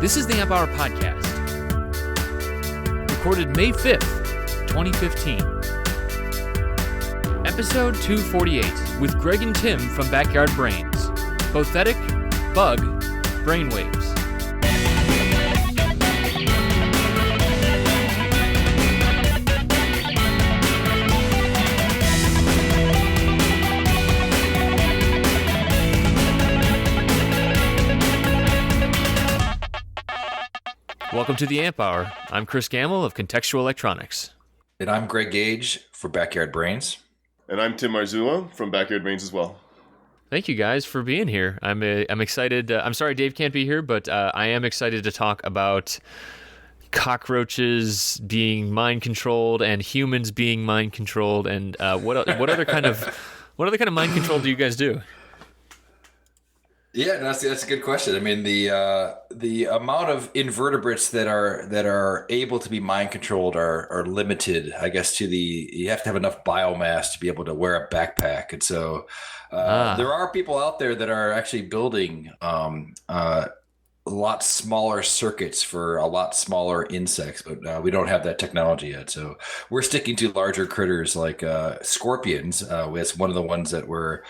This is the Amp Hour Podcast, recorded May 5th, 2015. Episode 248, with Greg and Tim from Backyard Brains. Boethetic, Bug, Brainwaves. Welcome to the Amp Hour. I'm Chris Gamble of Contextual Electronics. And I'm Greg Gage for Backyard Brains. And I'm Tim Marzullo from Backyard Brains as well. Thank you guys for being here. I'm excited. I'm sorry Dave can't be here, but I am excited to talk about cockroaches being mind controlled and humans being mind controlled. And what other kind of mind control do you guys do? Yeah, that's a good question. I mean, the amount of invertebrates that are able to be mind controlled are limited. I guess you have to have enough biomass to be able to wear a backpack, and so there are people out there that are actually building a lot smaller circuits for a lot smaller insects, but we don't have that technology yet. So we're sticking to larger critters like scorpions. It's one of the ones that we're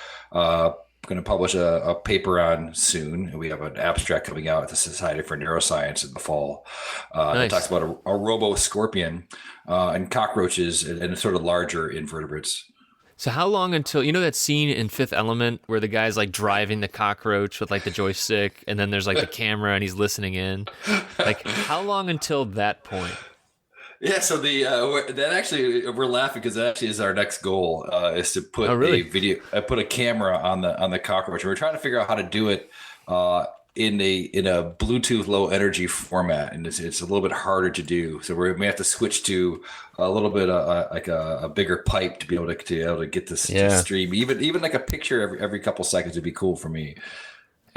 going to publish a paper on soon. We have an abstract coming out at the Society for Neuroscience in the fall. Nice. It talks about a robo-scorpion and cockroaches and sort of larger invertebrates. So how long until, you know that scene in Fifth Element where the guy's like driving the cockroach with like the joystick and then there's like the camera and he's listening in? Like how long until that point? Yeah, so that actually we're laughing because that actually is our next goal is to put put a camera on the cockroach. We're trying to figure out how to do it in a Bluetooth low energy format, and it's a little bit harder to do. So we may have to switch to a little bit like a bigger pipe to be able to get this to stream. Even like a picture every couple seconds would be cool for me.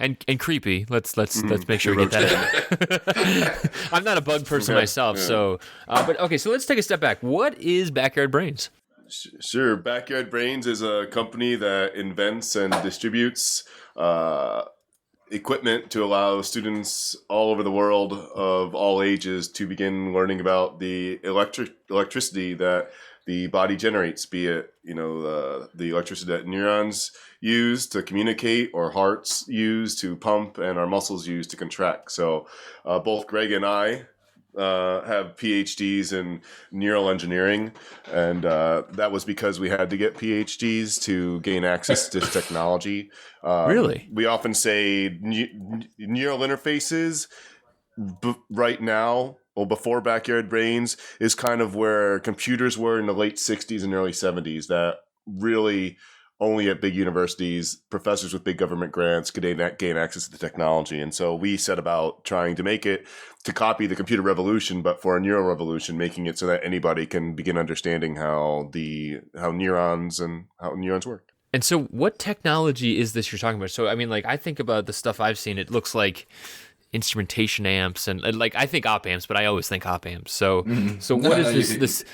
And creepy. Let's make sure we get that in. I'm not a bug person myself, so but okay. So let's take a step back. What is Backyard Brains? Sure. Backyard Brains is a company that invents and distributes equipment to allow students all over the world of all ages to begin learning about the electricity that the body generates, be it the electricity that neurons use to communicate, or hearts use to pump, and our muscles use to contract. So both Greg and I have PhDs in neural engineering, and that was because we had to get PhDs to gain access to this technology. Really? We often say neural interfaces right now, well, before Backyard Brains, is kind of where computers were in the late 60s and early 70s, that really only at big universities, professors with big government grants could gain access to the technology. And so we set about trying to make it to copy the computer revolution, but for a neural revolution, making it so that anybody can begin understanding how neurons work. And so what technology is this you're talking about? So, I mean, like, I think about the stuff I've seen, it looks like instrumentation amps and like, I think op amps, but I always think op amps. So what is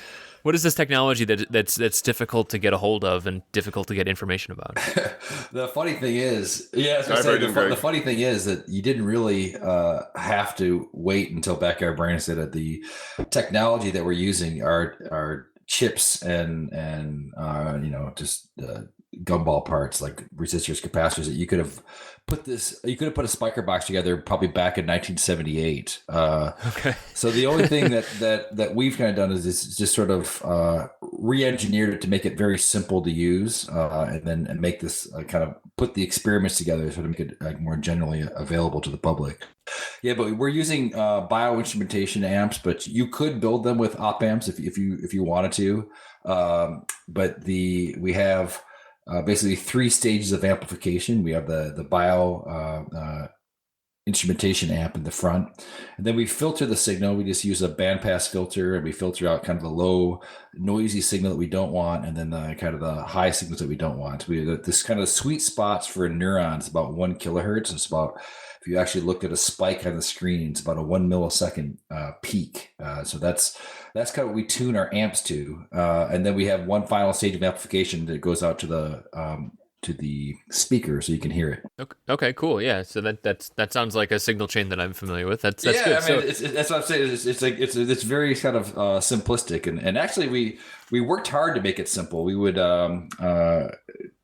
what is this technology that's difficult to get a hold of and difficult to get information about? The funny thing is, the funny thing is that you didn't really have to wait until Backyard Brains did it. The technology that we're using are chips and just gumball parts like resistors, capacitors that you could have put a spiker box together probably back in 1978. Okay. So the only thing that we've kind of done is just sort of re-engineered it to make it very simple to use, and make this kind of put the experiments together so to make it more generally available to the public. Yeah, but we're using bioinstrumentation amps, but you could build them with op amps if you wanted to. But we have basically three stages of amplification. We have the bio instrumentation amp in the front, and then we filter the signal. We just use a bandpass filter, and we filter out kind of the low noisy signal that we don't want, and then the kind of the high signals that we don't want. This kind of sweet spots for neurons about 1 kilohertz. It's about, if you actually look at a spike on the screen, it's about a 1 millisecond peak. So that's kind of what we tune our amps to. And then we have one final stage of amplification that goes out to to the speaker so you can hear it. Okay, cool. Yeah, so that sounds like a signal chain that I'm familiar with. That's good. I mean, that's what I'm saying. It's very kind of simplistic, and actually we worked hard to make it simple. We would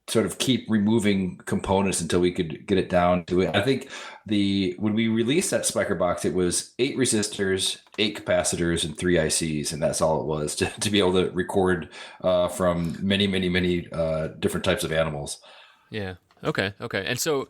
sort of keep removing components until we could get it down to it. I think when we released that Spiker box, it was 8 resistors, 8 capacitors, and 3 ICs, and that's all it was to be able to record from many different types of animals. Yeah. Okay. And so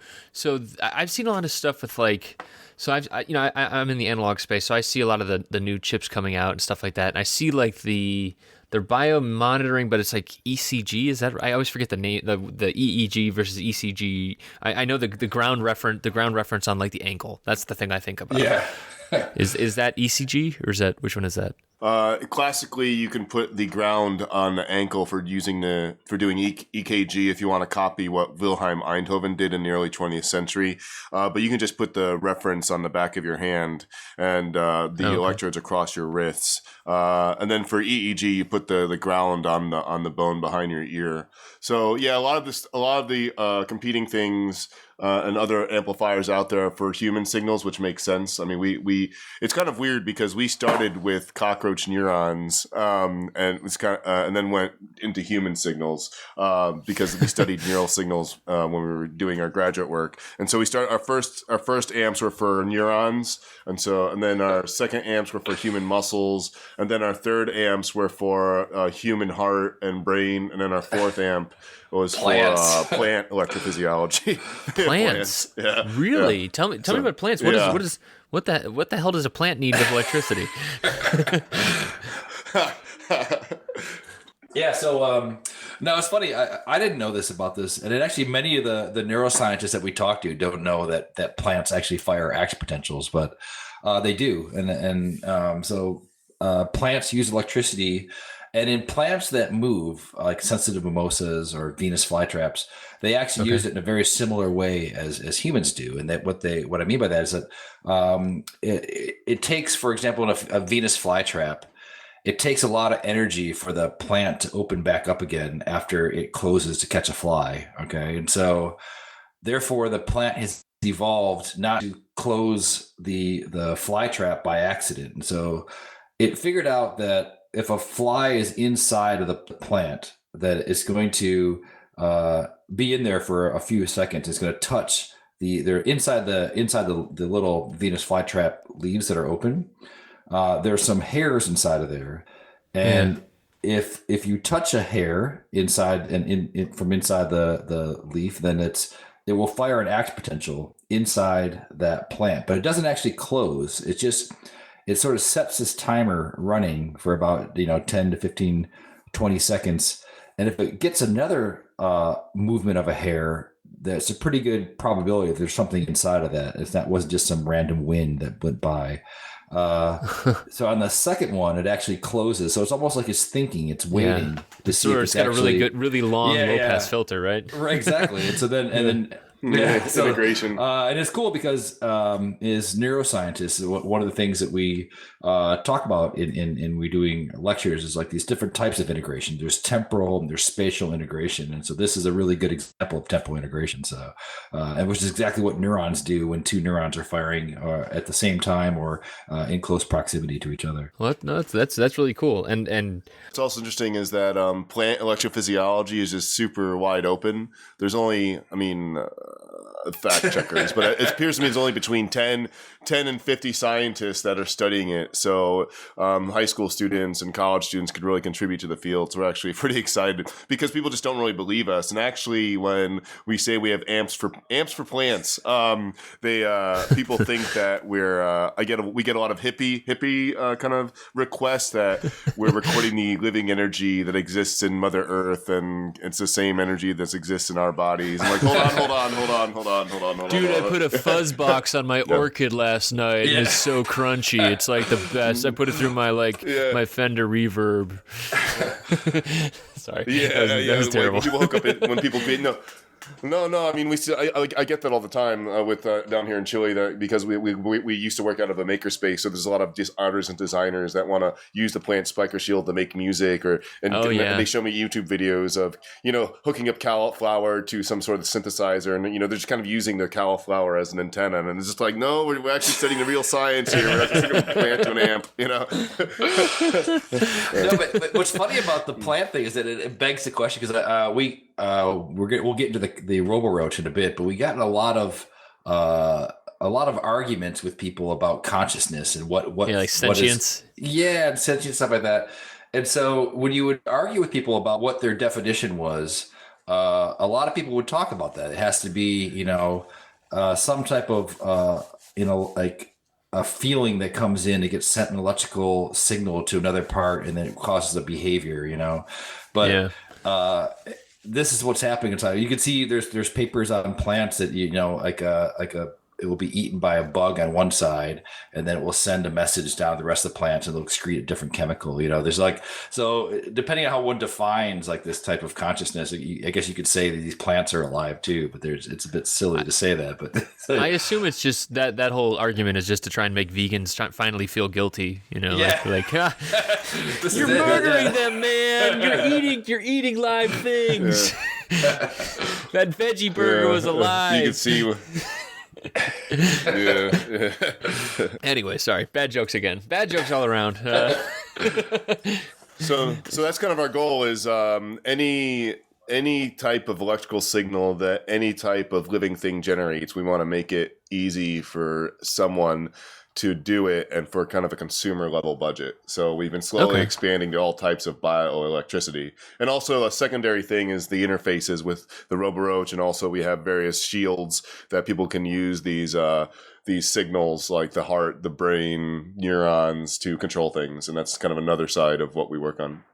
I've seen a lot of stuff with like, so I'm in the analog space, so I see a lot of the new chips coming out and stuff like that, and I see like they're biomonitoring, but it's like ECG. Is that? I always forget the name. The EEG versus ECG. I know the ground reference on like the ankle. That's the thing I think about. Yeah. Is that ECG or is that, which one is that? Classically, you can put the ground on the ankle for doing EKG if you want to copy what Wilhelm Einthoven did in the early 20th century. But you can just put the reference on the back of your hand and the electrodes across your wrists. And then for EEG, you put the ground on the bone behind your ear. So yeah, a lot of the competing things and other amplifiers out there for human signals, which makes sense. I mean, it's kind of weird because we started with cockroach neurons, and it's and then went into human signals because we studied neural signals when we were doing our graduate work. And so we started our first amps were for neurons, and then our second amps were for human muscles, and then our third amps were for human heart and brain, and then our fourth amp was plants. For plant electrophysiology. Plants? Yeah. Really? Yeah. Tell me about plants. What the hell does a plant need with electricity? Yeah, so no, it's funny. I didn't know this about this, and actually many of the neuroscientists that we talk to don't know that plants actually fire action potentials, but they do, and so plants use electricity. And in plants that move, like sensitive mimosas or Venus flytraps, they actually use it in a very similar way as humans do. And that what I mean by that is that it takes, for example, in a Venus flytrap, it takes a lot of energy for the plant to open back up again after it closes to catch a fly. Okay, and so therefore the plant has evolved not to close the flytrap by accident, and so it figured out that if a fly is inside of the plant, that it's going to be in there for a few seconds. It's going to touch they're inside the little Venus flytrap leaves that are open. There's some hairs inside of there, and if you touch a hair inside and from inside the leaf, then it will fire an action potential inside that plant, but it doesn't actually close. It sort of sets this timer running for about 10 to 15, 20 seconds. And if it gets another movement of a hair, that's a pretty good probability if there's something inside of that. If that wasn't just some random wind that went by. So on the second one, it actually closes. So it's almost like it's thinking, it's waiting to see if it's got actually, a really long low pass filter, right? Right, exactly. And so then it's integration. And it's cool because as neuroscientists, one of the things that we talk about in we doing lectures is like these different types of integration. There's temporal and there's spatial integration, and so this is a really good example of temporal integration. So, and which is exactly what neurons do when two neurons are firing at the same time or in close proximity to each other. Well, no, that's really cool. And what's also interesting is that plant electrophysiology is just super wide open. There's only, fact checkers, but it appears to me there's only between 10 and 50 scientists that are studying it. So high school students and college students could really contribute to the field. So we're actually pretty excited because people just don't really believe us. And actually, when we say we have amps for plants, people think that we get a lot of hippie kind of requests that we're recording the living energy that exists in Mother Earth, and it's the same energy that exists in our bodies. I'm like, hold on. Dude, I put a fuzz box on my orchid last night, and it's so crunchy. It's like the best. I put it through my my Fender Reverb. Sorry. That was terrible. When people hook up when people No. I mean, I get that all the time with down here in Chile because we used to work out of a makerspace. So there's a lot of artists and designers that want to use the plant spiker shield to make music, and they show me YouTube videos of hooking up cauliflower to some sort of synthesizer, and they're just kind of using the cauliflower as an antenna, and it's just like, no, we're actually studying the real science here. We're actually going to plant to an amp, No, but what's funny about the plant thing is that it begs the question, because we'll get into the Roboroach in a bit, but we got in a lot of arguments with people about consciousness and what like sentience. And sentience, stuff like that. And so when you would argue with people about what their definition was, a lot of people would talk about that. It has to be some type of like a feeling that comes in, it gets sent an electrical signal to another part, and then it causes a behavior, but this is what's happening inside. You can see there's papers on plants that it will be eaten by a bug on one side, and then it will send a message down the rest of the plant, and it'll excrete a different chemical. There's so depending on how one defines like this type of consciousness, I guess you could say that these plants are alive too, but it's a bit silly to say that. But I assume it's just that whole argument is just to try and make vegans finally feel guilty. You're murdering them, man. You're eating live things. That veggie burger was alive. You can see. Anyway, sorry. Bad jokes again. Bad jokes all around. So that's kind of our goal is any type of electrical signal that any type of living thing generates, we want to make it easy for someone to do it and for kind of a consumer level budget. So we've been slowly expanding to all types of bioelectricity. And also a secondary thing is the interfaces with the Roboroach, and also we have various shields that people can use these signals like the heart, the brain, neurons to control things. And that's kind of another side of what we work on.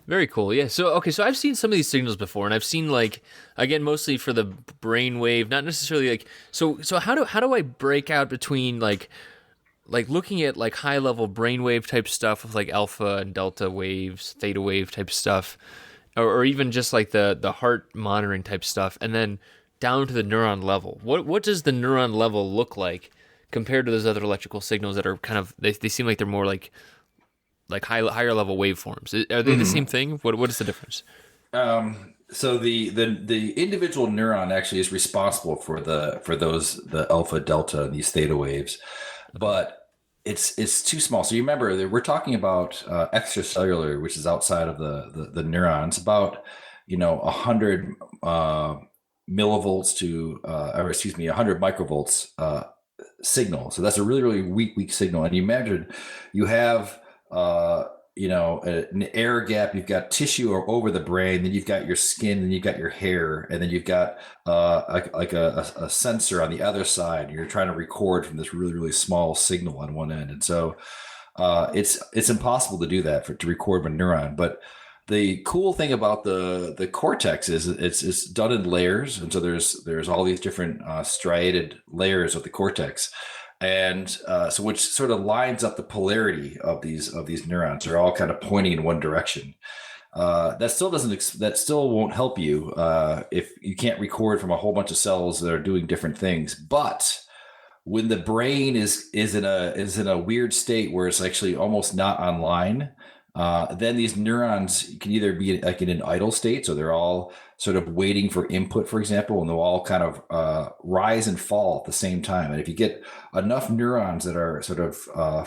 Very cool. Yeah. So I've seen some of these signals before, and I've seen mostly for the brainwave, not necessarily so how do I break out between like looking at like high level brainwave type stuff with like alpha and delta waves, theta wave type stuff, or even just like the heart monitoring type stuff, and then down to the neuron level. What does the neuron level look like compared to those other electrical signals that are kind of they seem like they're more like higher level waveforms? Are they the same thing? What is the difference? So the individual neuron actually is responsible for the alpha, delta, and these theta waves, but it's too small. So you remember that we're talking about extracellular, which is outside of the neurons, about 100 millivolts to 100 microvolts signal. So that's a really, really weak signal. And you imagine you have an air gap, you've got tissue over the brain, then you've got your skin, then you've got your hair, and then you've got a sensor on the other side. You're trying to record from this really, really small signal on one end. And so it's impossible to do that to record a neuron. But the cool thing about the cortex is it's done in layers. And so there's all these different striated layers of the cortex. And so which sort of lines up the polarity of these neurons. They're all kind of pointing in one direction. That still won't help you if you can't record from a whole bunch of cells that are doing different things. But when the brain is in a weird state where it's actually almost not online, then these neurons can either be like in an idle state, so they're all sort of waiting for input, for example, and they'll all kind of rise and fall at the same time. And if you get enough neurons that are sort of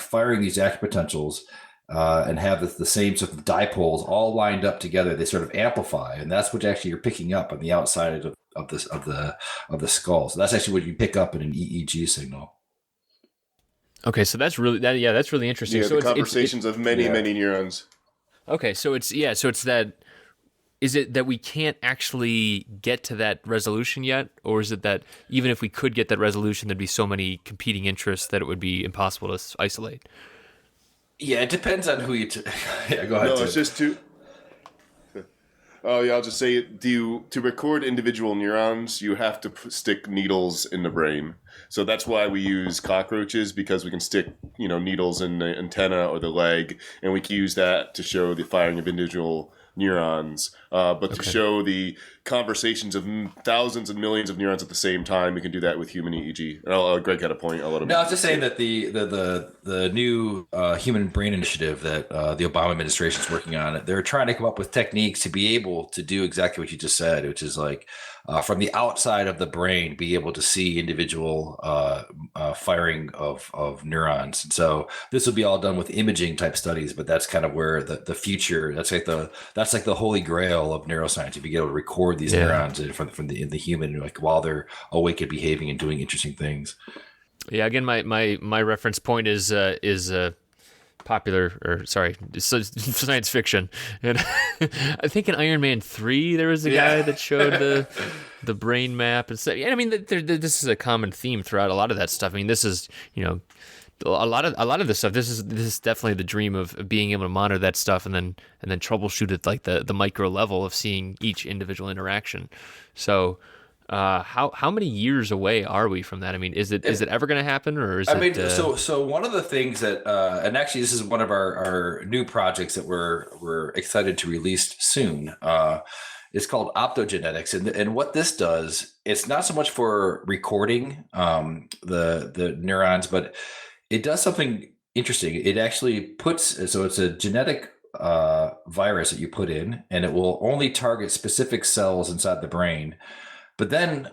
firing these potentials and have the same sort of dipoles all lined up together, they sort of amplify, and that's what actually you're picking up on the outside of the skull. So that's actually what you pick up in an EEG signal. Okay, so that's really interesting. Yeah, so the conversations of many neurons. Okay, so it's that. Is it that we can't actually get to that resolution yet, or is it that even if we could get that resolution, there'd be so many competing interests that it would be impossible to isolate? Yeah, it depends on who you. Yeah, go ahead. No, it's just to. Oh yeah, I'll just say to record individual neurons, you have to stick needles in the brain. So that's why we use cockroaches, because we can stick, needles in the antenna or the leg, and we can use that to show the firing of individual neurons. But to show the conversations of thousands and millions of neurons at the same time, we can do that with human EEG. And Greg had a point a little bit. No, I was just saying that the new human brain initiative that the Obama administration is working on, they're trying to come up with techniques to be able to do exactly what you just said, which is like from the outside of the brain, be able to see individual firing of neurons. And so this will be all done with imaging type studies, but that's kind of where the future. That's like the holy grail of neuroscience. If you get able to record these neurons from the human, like while they're awake and behaving and doing interesting things. Yeah. Again, my reference point is science fiction, and I think in Iron Man 3 there was a guy that showed the brain map and stuff. Yeah, I mean, this is a common theme throughout a lot of that stuff. I mean, this is a lot of this stuff. This is definitely the dream of being able to monitor that stuff and then troubleshoot at like the micro level of seeing each individual interaction. So. How many years away are we from that? I mean, is it ever going to happen, or is it? So one of the things that, and actually this is one of our new projects that we're excited to release soon. It's called Optogenetics, and what this does, it's not so much for recording the neurons, but it does something interesting. It actually puts, so it's a genetic virus that you put in, and it will only target specific cells inside the brain. But then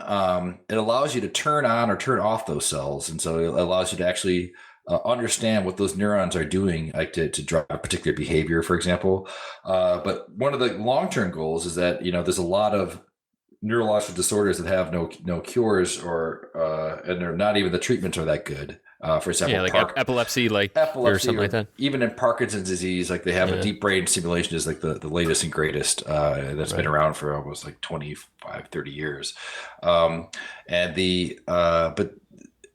it allows you to turn on or turn off those cells. And so it allows you to actually understand what those neurons are doing, like to drive a particular behavior, for example. But one of the long-term goals is that, there's a lot of neurological disorders that have no cures and they're not even the treatments are that good. For example, like epilepsy, or something like that. Even in Parkinson's disease, like they have a deep brain stimulation is like the latest and greatest that's been around for almost like 25, 30 years. But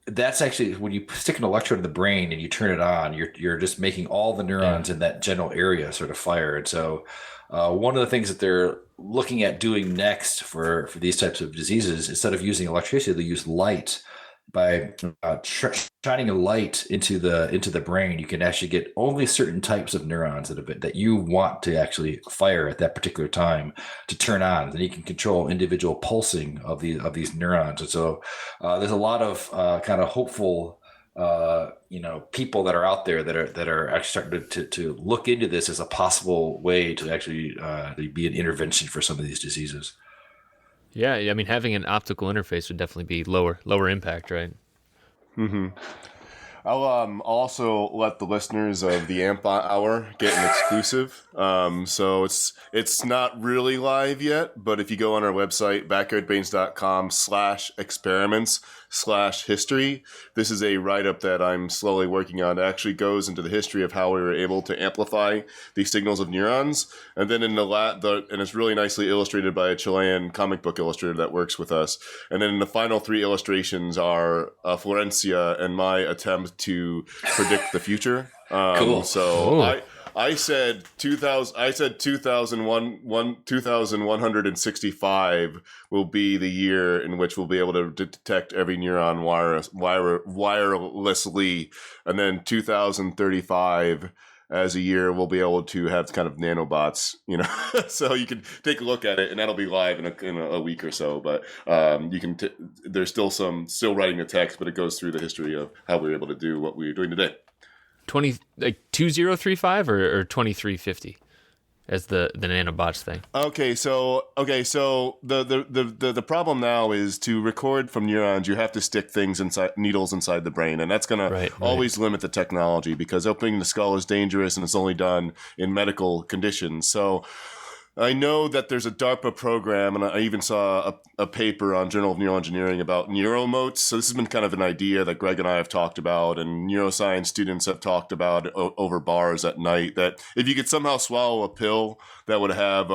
that's actually when you stick an electrode in the brain and you turn it on, you're just making all the neurons in that general area sort of fire. And so one of the things that they're looking at doing next for these types of diseases, instead of using electricity, they use light. By shining a light into the brain, you can actually get only certain types of neurons that you want to actually fire at that particular time to turn on. Then you can control individual pulsing of these neurons. And so there's a lot of kind of hopeful people that are out there that are actually starting to look into this as a possible way to actually be an intervention for some of these diseases. Yeah, I mean, having an optical interface would definitely be lower impact, right? Mm-hmm. I'll also let the listeners of the AMP Hour get an exclusive. So it's not really live yet, but if you go on our website, backyardbrains.com/experiments/history, this is a write-up that I'm slowly working on. It actually goes into the history of how we were able to amplify these signals of neurons. And then and it's really nicely illustrated by a Chilean comic book illustrator that works with us. And then the final 3 illustrations are Florencia and my attempt to predict the future. Cool. So I said 2165 will be the year in which we'll be able to detect every neuron wirelessly, and then 2035 as a year we'll be able to have kind of nanobots, so you can take a look at it, and that'll be live in a week or so. But you can there's still writing the text, but it goes through the history of how we were able to do what we are doing today. 2035 or 2350 as the nanobots thing. Okay, so the problem now is to record from neurons, you have to stick needles inside the brain, and that's going to always limit the technology, because opening the skull is dangerous and it's only done in medical conditions. So I know that there's a DARPA program, and I even saw a paper on Journal of Neural Engineering about neuromotes. So this has been kind of an idea that Greg and I have talked about, and neuroscience students have talked about over bars at night, that if you could somehow swallow a pill that would have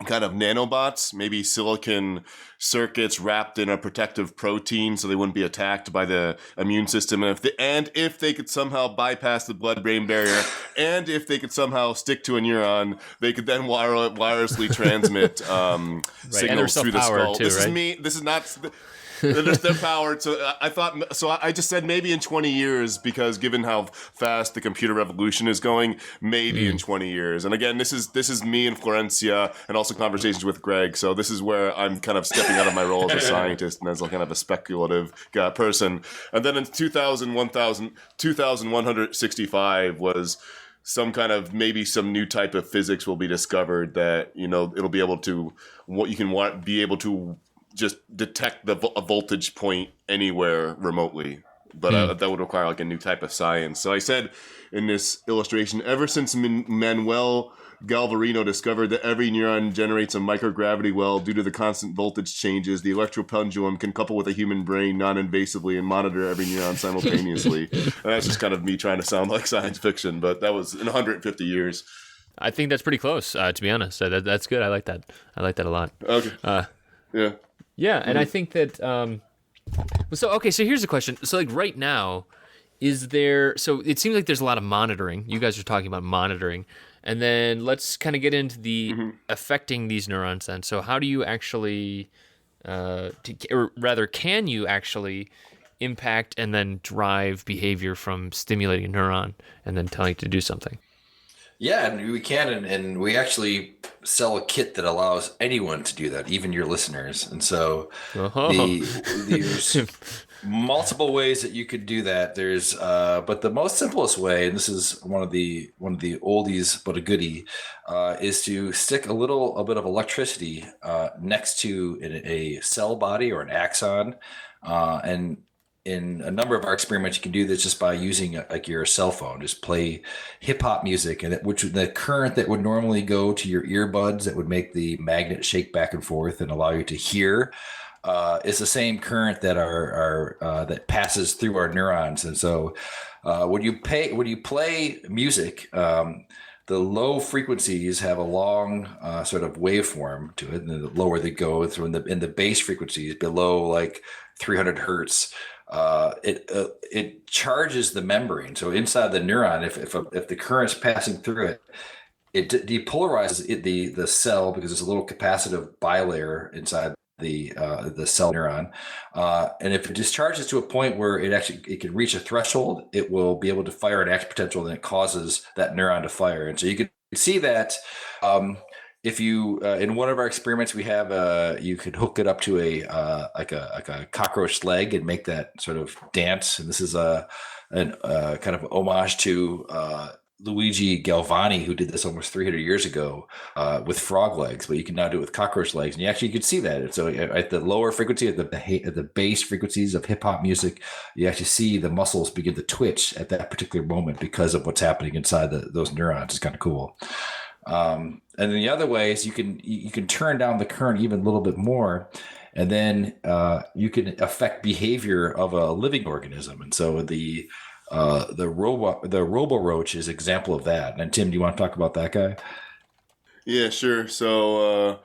kind of nanobots, maybe silicon circuits wrapped in a protective protein so they wouldn't be attacked by the immune system. And if they could somehow bypass the blood-brain barrier, and if they could somehow stick to a neuron, they could then wirelessly transmit signals through the skull. Too, this right? is me. This is not... They're powered. So I thought. So I just said maybe in 20 years, because given how fast the computer revolution is going, maybe in 20 years. And again, this is me and Florencia, and also conversations with Greg. So this is where I'm kind of stepping out of my role as a scientist and as kind of a speculative person. And then in 2165 was some kind of, maybe some new type of physics will be discovered that, it'll be able to, be able to just detect a voltage point anywhere remotely. But that would require like a new type of science. So I said in this illustration, ever since Manuel Galvarino discovered that every neuron generates a microgravity well due to the constant voltage changes, the electropendulum can couple with a human brain non-invasively and monitor every neuron simultaneously. And that's just kind of me trying to sound like science fiction, but that was in 150 years. I think that's pretty close, to be honest. That's good. I like that. I like that a lot. Okay. Yeah. Yeah, and I think that... So here's the question. So like right now, so it seems like there's a lot of monitoring. You guys are talking about monitoring. And then let's kind of get into the affecting these neurons then. So how do you actually, or rather, can you actually impact and then drive behavior from stimulating a neuron and then telling it to do something? Yeah, and we can, and we actually sell a kit that allows anyone to do that, even your listeners. And so there's multiple ways that you could do that. There's, but the most simplest way, and this is one of the oldies but a goodie, is to stick a bit of electricity next to a cell body or an axon, and in a number of our experiments, you can do this just by using like your cell phone. Just play hip hop music, and which the current that would normally go to your earbuds that would make the magnet shake back and forth and allow you to hear is the same current that that passes through our neurons. And so when you play music, the low frequencies have a long sort of waveform to it, and the lower they go through in the bass frequencies below like 300 hertz. It charges the membrane. So inside the neuron, if the current's passing through it, it depolarizes the cell, because there's a little capacitive bilayer inside the cell neuron. And if it discharges to a point where it can reach a threshold, it will be able to fire an action potential, and it causes that neuron to fire. And so you can see that. If you in one of our experiments, we have you could hook it up to a cockroach leg and make that sort of dance. And this is a kind of homage to Luigi Galvani, who did this almost 300 years ago with frog legs, but you can now do it with cockroach legs, and you could see that. And so at the lower frequency, at the bass frequencies of hip hop music, you actually see the muscles begin to twitch at that particular moment because of what's happening inside those neurons. It's kind of cool. And then the other way is you can turn down the current even a little bit more, and then you can affect behavior of a living organism. And so the Roboroach is an example of that. And Tim, do you want to talk about that guy? Yeah, sure. So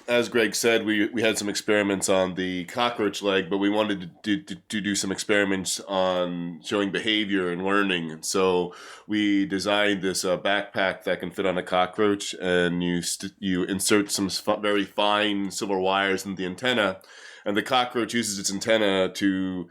as Greg said, we had some experiments on the cockroach leg, but we wanted to do some experiments on showing behavior and learning. And so we designed this backpack that can fit on a cockroach, and you insert some very fine silver wires in the antenna. And the cockroach uses its antenna to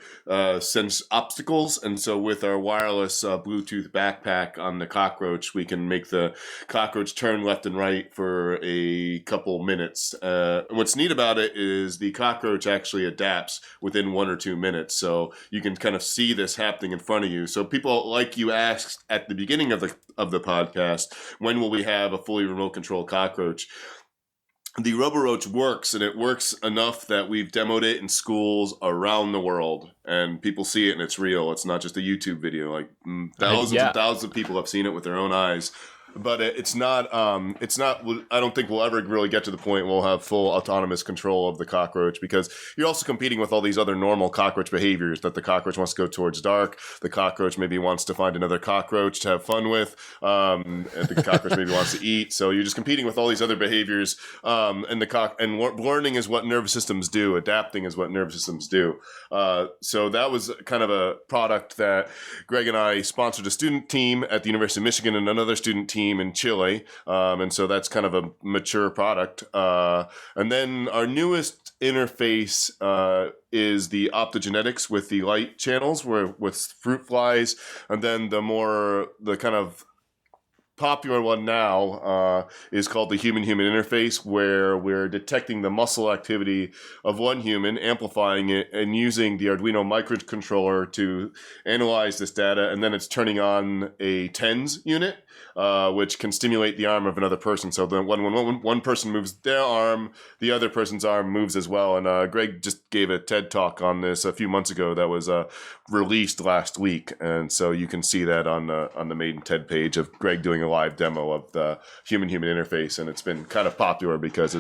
sense obstacles. And so with our wireless Bluetooth backpack on the cockroach, we can make the cockroach turn left and right for a couple minutes. What's neat about it is the cockroach actually adapts within 1 or 2 minutes. So you can kind of see this happening in front of you. So people like you asked at the beginning of the podcast, when will we have a fully remote control cockroach? The Roboroach works, and it works enough that we've demoed it in schools around the world, and people see it, and it's real. It's not just a YouTube video. Like thousands and thousands of people have seen it with their own eyes. But it's not. I don't think we'll ever really get to the point we'll have full autonomous control of the cockroach, because you're also competing with all these other normal cockroach behaviors. That the cockroach wants to go towards dark. The cockroach maybe wants to find another cockroach to have fun with. And the cockroach maybe wants to eat. So you're just competing with all these other behaviors. And learning is what nervous systems do. Adapting is what nervous systems do. So that was kind of a product that Greg and I sponsored a student team at the University of Michigan and another student team team in Chile, and so that's kind of a mature product. And then our newest interface is the Optogenetics with the light channels, with fruit flies, and then the kind of popular one now is called the human-human interface, where we're detecting the muscle activity of one human, amplifying it, and using the Arduino microcontroller to analyze this data, and then it's turning on a TENS unit, which can stimulate the arm of another person. So then when one person moves their arm, the other person's arm moves as well. And Greg just gave a TED talk on this a few months ago that was released last week, and so you can see that on the Maiden TED page of Greg doing a live demo of the human-human interface. And it's been kind of popular because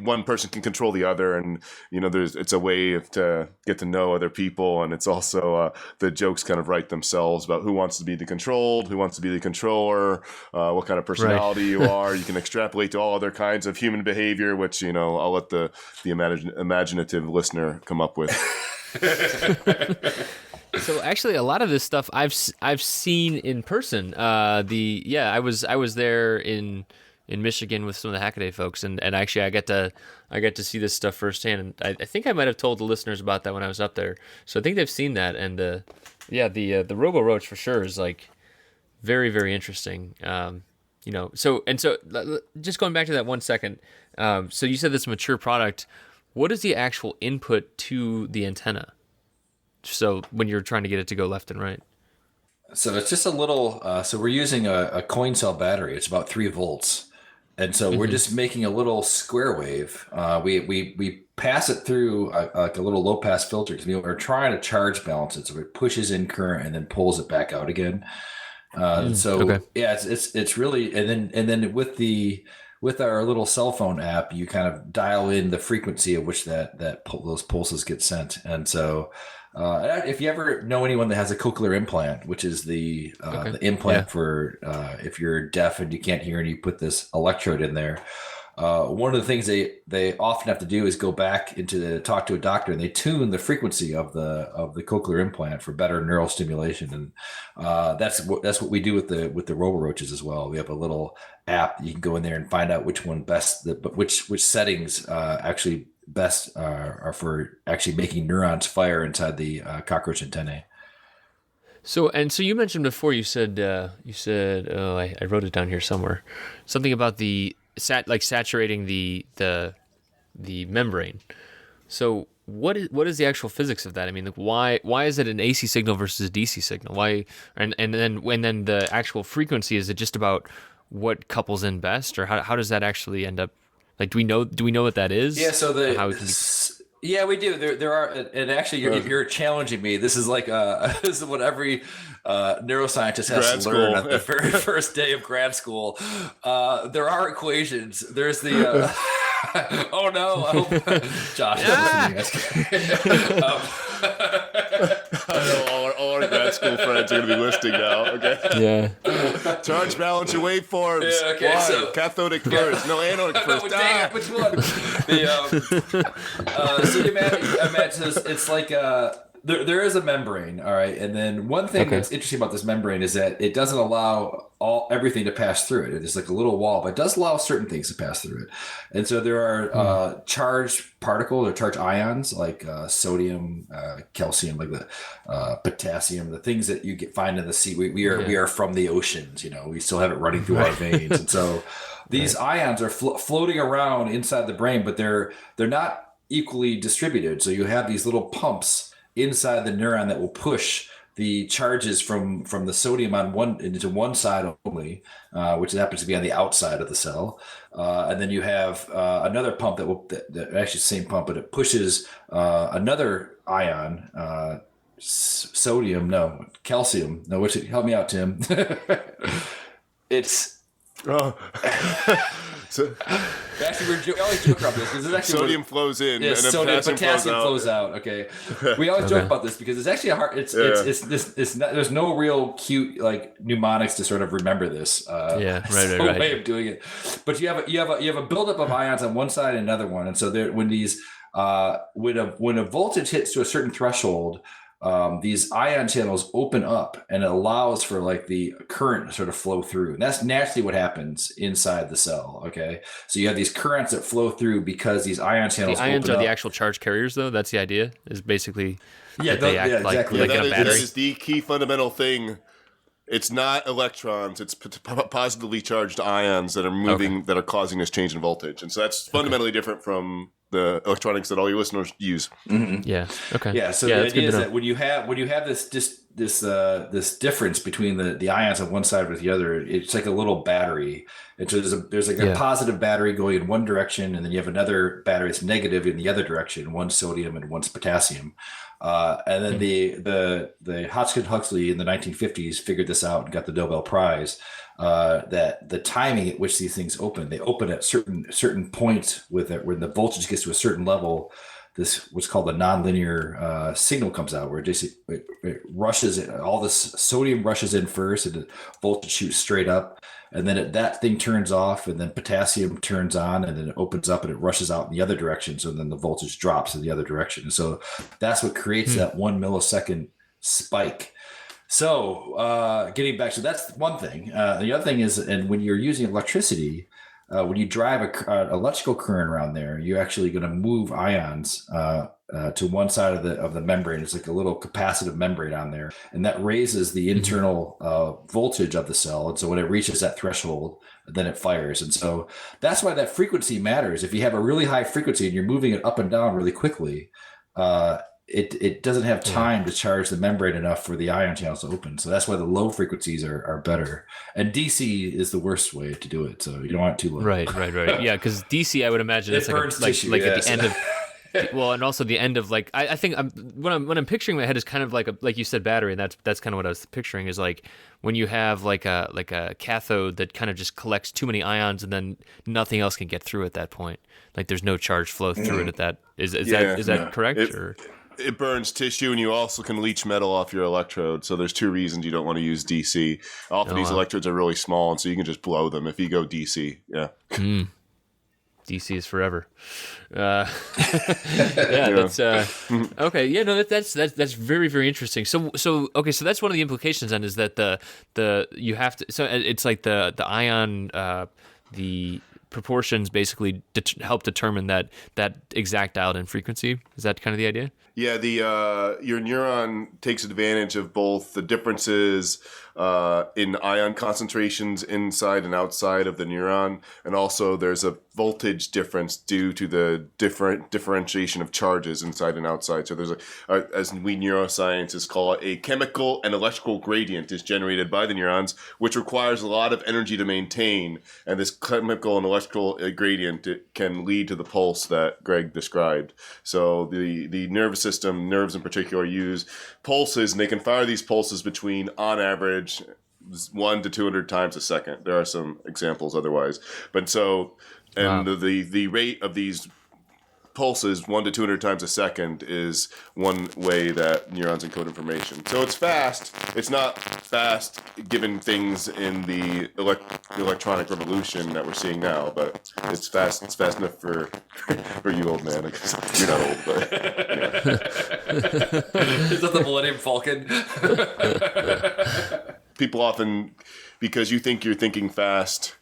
one person can control the other, and it's a way to get to know other people, and it's also the jokes kind of write themselves about who wants to be the controlled, who wants to be the controller, what kind of personality you are. You can extrapolate to all other kinds of human behavior, which I'll let the imaginative listener come up with. So actually, a lot of this stuff I've seen in person. I was there in Michigan with some of the Hackaday folks, and actually I get to see this stuff firsthand. And I think I might have told the listeners about that when I was up there. So I think they've seen that, and the Roboroach for sure is like very, very interesting. So just going back to that 1 second. So you said this mature product. What is the actual input to the antenna? So when you're trying to get it to go left and right. So it's just a little, so we're using a coin cell battery. It's about 3 volts. And so we're just making a little square wave. We pass it through like a little low pass filter, because we're trying to charge balance it. So it pushes in current and then pulls it back out again. It's really, and then with our little cell phone app, you kind of dial in the frequency at which those pulses get sent. And so, if you ever know anyone that has a cochlear implant, which is the implant for if you're deaf and you can't hear, and you put this electrode in there, one of the things they often have to do is go back talk to a doctor, and they tune the frequency of the cochlear implant for better neural stimulation. And that's what we do with the Roboroaches as well. We have a little app you can go in there and find out which one best, which settings actually best are for actually making neurons fire inside the cockroach antennae. So you mentioned before, you said I wrote it down here somewhere, something about the saturating the membrane. So what is the actual physics of that? I mean, why is it an AC signal versus a DC signal? Why and then the actual frequency, is it just about what couples in best, or how does that actually end up? Like, do we know what that is? Yeah. So yeah, we do. There are, and actually, you're challenging me. This is like this is what every neuroscientist has to learn at the very first day of grad school. There are equations. There's the. Oh no! I hope Josh. I know all our grad school friends are going to be listening now. Okay. Yeah. Charge, balance your waveforms. Yeah, okay. Why? So cathodic first. No, anodic first. Dang it, which one? So you imagine it's like there is a membrane, all right. And then one thing that's interesting about this membrane is that it doesn't allow everything to pass through it. It's like a little wall, but it does allow certain things to pass through it. And so there are charged particles or charged ions like sodium, calcium, like the potassium, the things that you find in the sea. We are from the oceans. We still have it running through our veins, and so these ions are floating around inside the brain, but they're not equally distributed. So you have these little pumps inside the neuron that will push the charges from the sodium into one side only, which happens to be on the outside of the cell, and then you have another pump that actually same pump, but it pushes another ion, calcium. No, which help me out, Tim. It's. So, actually, we always joke about this because it's actually sodium flows in, and potassium flows out. Okay, we always joke about this because it's actually a hard. It's not, there's no real cute like mnemonics to sort of remember this. Right. Way of doing it, but you have a buildup of ions on one side and another one, and so when a voltage hits to a certain threshold, these ion channels open up and it allows for like the current to sort of flow through. And that's naturally what happens inside the cell. Okay. So you have these currents that flow through because these ion channels The ions open are up. the actual charge carriers, though. That's the idea. Is basically Yeah, that they act exactly. like that a battery. is the key fundamental thing. It's not electrons; it's positively charged ions that are moving, that are causing this change in voltage, and so that's fundamentally different from the electronics that all your listeners use. Mm-hmm. Yeah. Okay. Yeah. So the idea is that when you have this difference between the ions on one side with the other, it's like a little battery. And so there's like a positive battery going in one direction, and then you have another battery that's negative in the other direction. One's sodium and one's potassium. And then the Hodgkin-Huxley in the 1950s figured this out and got the Nobel Prize. That the timing at which these things open, they open at certain points with it, when the voltage gets to a certain level. This what's called a nonlinear signal comes out, where it rushes in, all this sodium rushes in first, and the voltage shoots straight up, and then that thing turns off, and then potassium turns on, and then it opens up and it rushes out in the other direction. So then the voltage drops in the other direction. And so that's what creates that 1 millisecond spike. So getting back, so that's one thing. The other thing is, and when you're using electricity, when you drive an electrical current around there, you're actually going to move ions to one side of the membrane. It's like a little capacitive membrane on there, and that raises the internal voltage of the cell. And so when it reaches that threshold, then it fires. And so that's why that frequency matters. If you have a really high frequency and you're moving it up and down really quickly, it doesn't have time to charge the membrane enough for the ion channels to open. So that's why the low frequencies are better. And DC is the worst way to do it. So you don't want it too low. Right. Yeah, because DC, I would imagine it's burns like tissue, at yes. the end of. Well, and also the end of like I think when I'm picturing my head is kind of like you said, battery, and that's kind of what I was picturing, is like when you have like a cathode that kind of just collects too many ions and then nothing else can get through at that point. Like there's no charge flow through it at that. Is that correct? It burns tissue, and you also can leach metal off your electrode. So there's two reasons you don't want to use DC. Often these electrodes are really small, and so you can just blow them if you go DC. Yeah. DC is forever. That's okay. Yeah, no, that's very, very interesting. So okay, so that's one of the implications then, is that the you have to. So it's like the ion the proportions basically help determine that exact dialed-in frequency. Is that kind of the idea? Yeah, your neuron takes advantage of both the differences in ion concentrations inside and outside of the neuron, and also there's a voltage difference due to the differentiation of charges inside and outside. So there's as we neuroscientists call it, a chemical and electrical gradient is generated by the neurons, which requires a lot of energy to maintain. And this chemical and electrical gradient, it can lead to the pulse that Greg described. So the nervous system, nerves in particular, use pulses, and they can fire these pulses between, on average, 1 to 200 times a second. There are some examples otherwise, but so. And the rate of these pulses, 1 to 200 times a second, is one way that neurons encode information. So it's fast. It's not fast given things in the electronic revolution that we're seeing now, but it's fast. It's fast enough for you, old man. You're not old, but Is that the Millennium Falcon? People often, because you think you're thinking fast,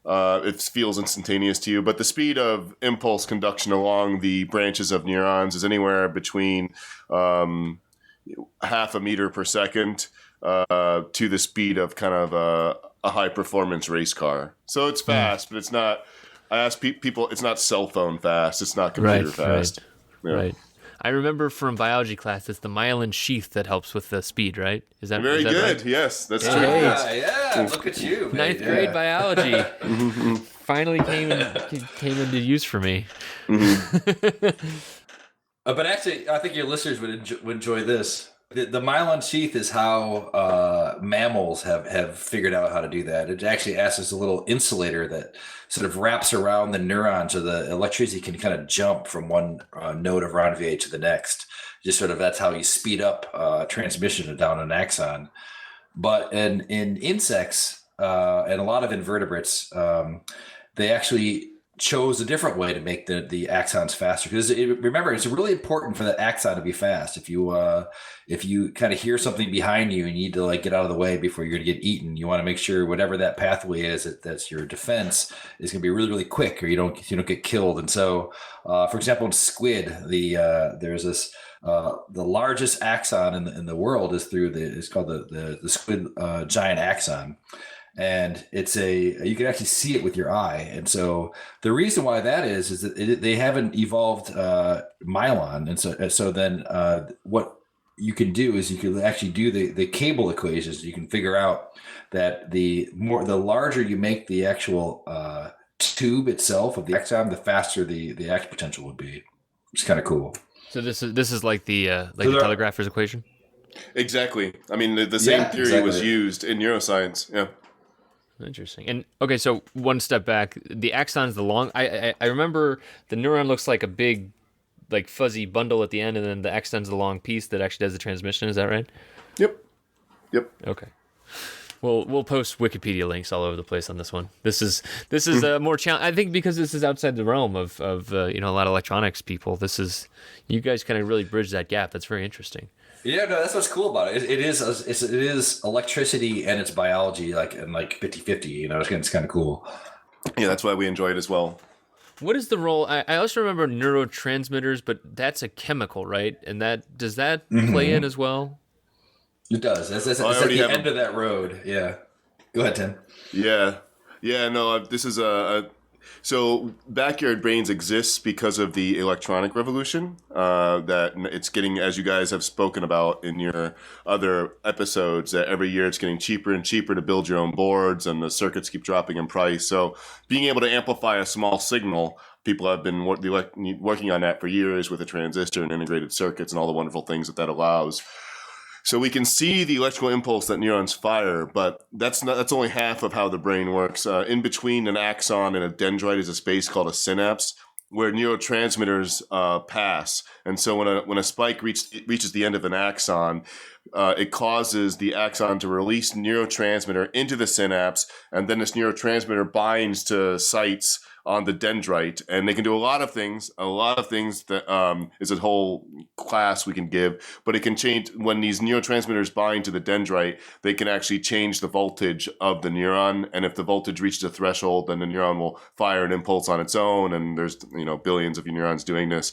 it feels instantaneous to you, but the speed of impulse conduction along the branches of neurons is anywhere between half a meter per second to the speed of kind of a high performance race car. So it's fast, but it's not. I ask people, it's not cell phone fast. It's not computer fast. Right. I remember from biology class, it's the myelin sheath that helps with the speed, right? Is that very good? Right? Yes, that's true. Yeah. Look at you, man. 9th grade biology finally came into use for me. But actually, I think your listeners would enjoy this. The myelin sheath is how mammals have figured out how to do that. It actually acts as a little insulator that sort of wraps around the neuron, so the electricity can kind of jump from one node of Ranvier to the next. Just sort of, that's how you speed up transmission down an axon. But in insects and a lot of invertebrates, they actually chose a different way to make the axons faster, because remember, it's really important for the axon to be fast. If you kind of hear something behind you and you need to like get out of the way before you're going to get eaten, you want to make sure whatever that pathway is that's your defense is going to be really, really quick, or you don't get killed. And so for example, in squid, there's this the largest axon in the world is it's called the squid giant axon. And you can actually see it with your eye. And so the reason why that is that they haven't evolved myelin. And so then what you can do is you can actually do the cable equations. You can figure out that the larger you make the actual tube itself of the axon, the faster the action potential would be. It's kind of cool. So this is like the telegrapher's equation? Exactly. I mean, the same theory was used in neuroscience. Yeah. Interesting. And okay, so one step back, the axon is the long. I remember the neuron looks like a big, like fuzzy bundle at the end, and then the axon's the long piece that actually does the transmission. Is that right? Yep. Okay. Well, we'll post Wikipedia links all over the place on this one. This is more challenge. I think because this is outside the realm of a lot of electronics people. You guys kind of really bridge that gap. That's very interesting. Yeah, no, that's what's cool about it. It is electricity and it's biology, like 50-50. It's kind of cool. Yeah, that's why we enjoy it as well. What is the role? I also remember neurotransmitters, but that's a chemical, right? And does that play in as well? It does. It's at the end of that road. Yeah. Go ahead, Tim. Yeah. No, this is so backyard brains exists because of the electronic revolution that it's getting, as you guys have spoken about in your other episodes, that every year it's getting cheaper and cheaper to build your own boards and the circuits keep dropping in price. So being able to amplify a small signal, people have been working on that for years with a transistor and integrated circuits and all the wonderful things that allows. So we can see the electrical impulse that neurons fire, but that's only half of how the brain works. In between an axon and a dendrite is a space called a synapse, where neurotransmitters pass. And so when a spike reaches the end of an axon, it causes the axon to release neurotransmitter into the synapse, and then this neurotransmitter binds to sites on the dendrite, and they can do a lot of things that is a whole class we can give, but it can change when these neurotransmitters bind to the dendrite. They can actually change the voltage of the neuron, and if the voltage reaches a threshold, then the neuron will fire an impulse on its own, and there's billions of neurons doing this.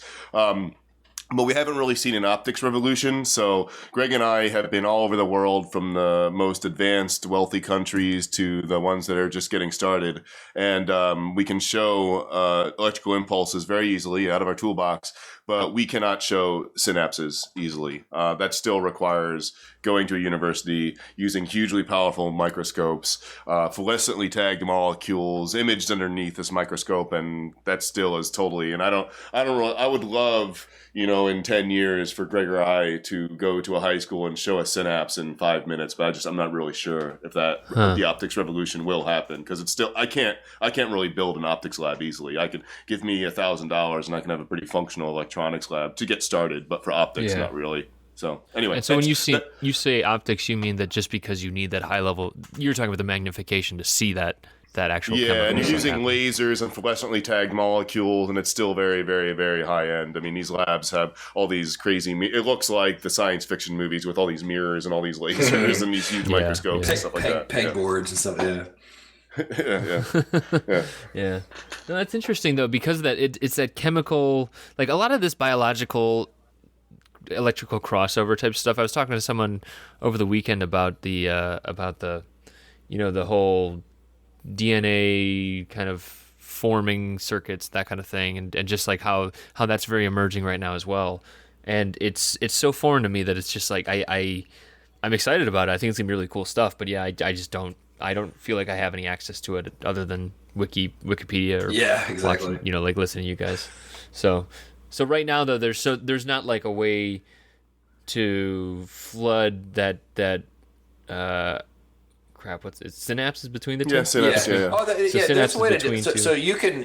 But we haven't really seen an optics revolution. So Greg and I have been all over the world, from the most advanced, wealthy countries to the ones that are just getting started. And we can show electrical impulses very easily out of our toolbox, but we cannot show synapses easily. That still requires going to a university, using hugely powerful microscopes, fluorescently tagged molecules imaged underneath this microscope, and that still is totally. And I would love, in 10 years for Greg or I to go to a high school and show a synapse in 5 minutes, but I'm not really sure if the optics revolution will happen, because it's still, I can't really build an optics lab easily. I could give me $1,000 and I can have a pretty functional electronics lab to get started, but for optics, not really. So anyway, and so when you say optics, you mean that just because you need that high level, you're talking about the magnification to see that actual chemical. And you're using lasers and fluorescently tagged molecules, and it's still very, very, very high end. I mean, these labs have all these crazy. It looks like the science fiction movies with all these mirrors and all these lasers and these huge microscopes and stuff like that. Pegboards and stuff. Yeah. Yeah. No, that's interesting though, because it's that chemical, like a lot of this biological electrical crossover type stuff. I was talking to someone over the weekend about the the whole DNA kind of forming circuits, that kind of thing, and just like how that's very emerging right now as well. And it's so foreign to me that it's just like I'm excited about it. I think it's gonna be really cool stuff, but yeah, I just don't feel like I have any access to it other than Wikipedia or exactly. watching, like listening to you guys. So right now though, there's not like a way to flood that what's it, synapses between the two? Yeah, synapses. Oh, there's a way to do it. So you can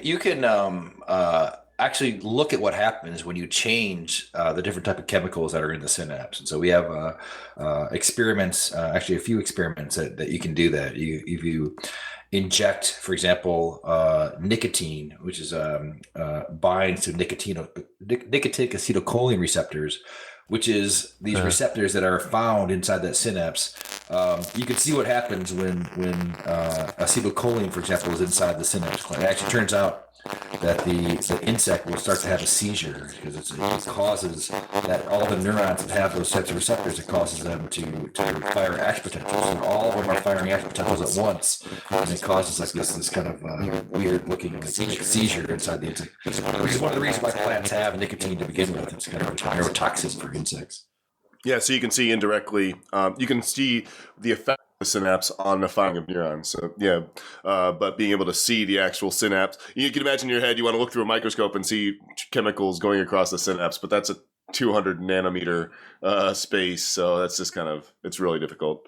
actually look at what happens when you change the different type of chemicals that are in the synapse. And so we have experiments, actually a few experiments that you can do that. If you inject, for example, nicotine, which is binds to nicotinic acetylcholine receptors, which is these receptors that are found inside that synapse. You can see what happens when acetylcholine, for example, is inside the synapse. It actually turns out that the insect will start to have a seizure because it causes that all the neurons that have those types of receptors, it causes them to fire action potentials, and all of them are firing action potentials at once, and it causes like this kind of weird looking like seizure inside the insect, which is one of the reasons why plants have nicotine to begin with. It's kind of a neurotoxin for insects. Yeah, so you can see indirectly, you can see the effect of the synapse on the firing of neurons. So yeah, but being able to see the actual synapse, you can imagine in your head, you want to look through a microscope and see chemicals going across the synapse, but that's a 200 nanometer space, so that's just it's really difficult.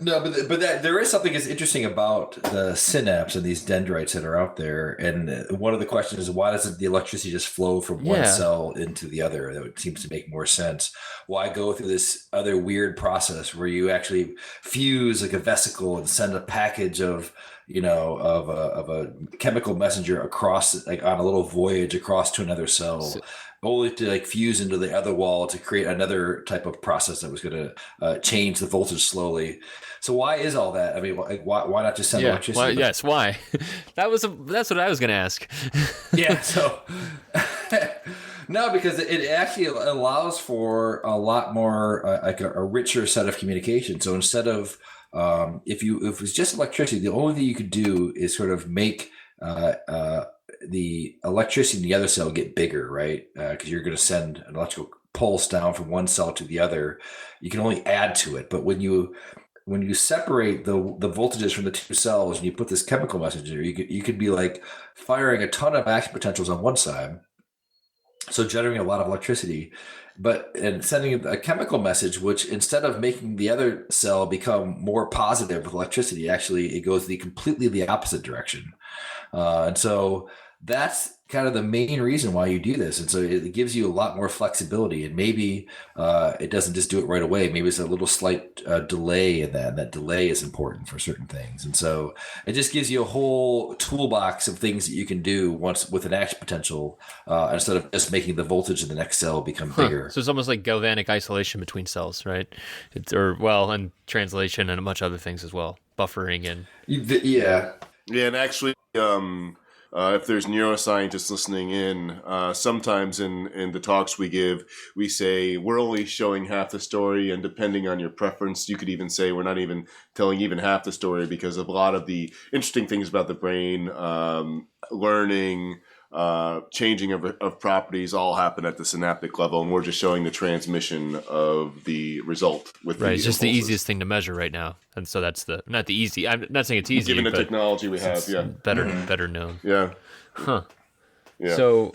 No, but there is something that's interesting about the synapse and these dendrites that are out there. And one of the questions is, why doesn't the electricity just flow from one cell into the other? That seems to make more sense. Why go through this other weird process where you actually fuse like a vesicle and send a package of a chemical messenger across, like on a little voyage across to another cell, only to like fuse into the other wall to create another type of process that was going to change the voltage slowly. So why is all that? I mean, why not just send electricity? Yes, why? That's what I was going to ask. Yeah. So no, because it actually allows for a lot more like a richer set of communication. So instead of if it's just electricity, the only thing you could do is sort of make the electricity in the other cell get bigger, right? Because you're going to send an electrical pulse down from one cell to the other. You can only add to it, but when you separate the voltages from the two cells and you put this chemical messenger, you could be like firing a ton of action potentials on one side, so generating a lot of electricity, and sending a chemical message, which instead of making the other cell become more positive with electricity, actually it goes completely the opposite direction. And so that's kind of the main reason why you do this. And so it gives you a lot more flexibility, and maybe it doesn't just do it right away. Maybe it's a little slight delay in that, and that delay is important for certain things. And so it just gives you a whole toolbox of things that you can do once with an action potential, instead of just making the voltage in the next cell become bigger. So it's almost like galvanic isolation between cells, right? And translation and a bunch of other things as well, buffering and yeah. Yeah, and actually, if there's neuroscientists listening in, sometimes in the talks we give, we say we're only showing half the story, and depending on your preference, you could even say we're not even telling even half the story, because of a lot of the interesting things about the brain, learning, changing of properties all happen at the synaptic level, and we're just showing the transmission of the result with right. It's just the easiest thing to measure right now, and so that's not the easy. I'm not saying it's easy, given the but technology we have. Yeah, better known. Yeah. Huh. Yeah. So,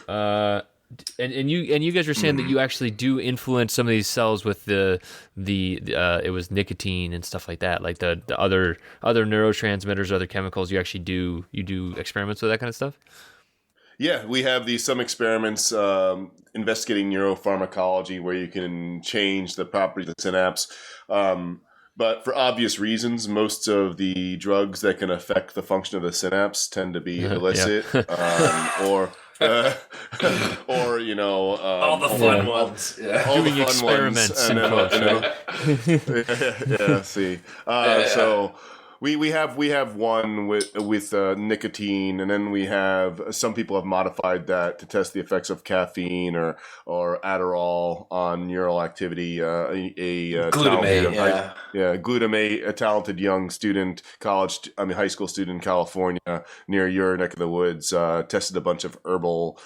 and you guys are saying that you actually do influence some of these cells with the it was nicotine and stuff like that, like the other neurotransmitters, other chemicals. You actually do experiments with that kind of stuff. Yeah, we have some experiments investigating neuropharmacology where you can change the properties of the synapse. But for obvious reasons, most of the drugs that can affect the function of the synapse tend to be illicit, or all the fun ones. Yeah. All doing the fun experiments. See, so. We have one with nicotine, and then we have some people have modified that to test the effects of caffeine or Adderall on neural activity. Glutamate, glutamate. A talented young student, high school student in California, near your neck of the woods, tested a bunch of herbal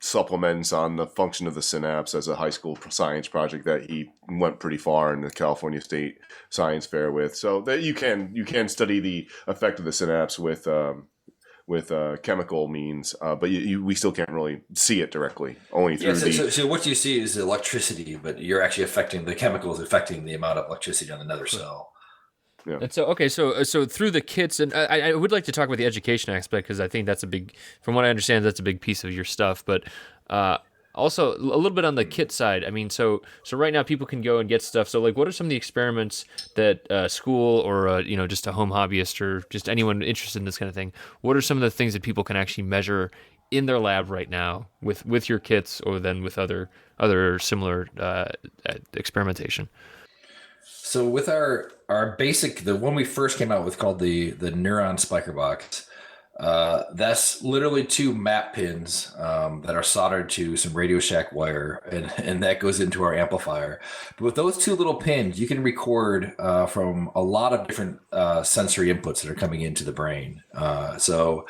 supplements on the function of the synapse as a high school science project that he went pretty far in the California State Science Fair with. So that you can study the effect of the synapse with chemical means, but we still can't really see it directly. Only through so what you see is electricity, but you're actually affecting the chemicals, affecting the amount of electricity on another cell. Yeah. And so so through the kits, and I would like to talk about the education aspect, because I think that's from what I understand, that's a big piece of your stuff. But Also, a little bit on the kit side. I mean, so right now people can go and get stuff. So like, what are some of the experiments that school or just a home hobbyist or just anyone interested in this kind of thing? What are some of the things that people can actually measure in their lab right now with your kits, or then with other similar experimentation? So with our basic, the one we first came out with called the Neuron Spiker Box, that's literally 2 map pins that are soldered to some Radio Shack wire, and that goes into our amplifier. But with those 2 little pins, you can record from a lot of different sensory inputs that are coming into the brain. So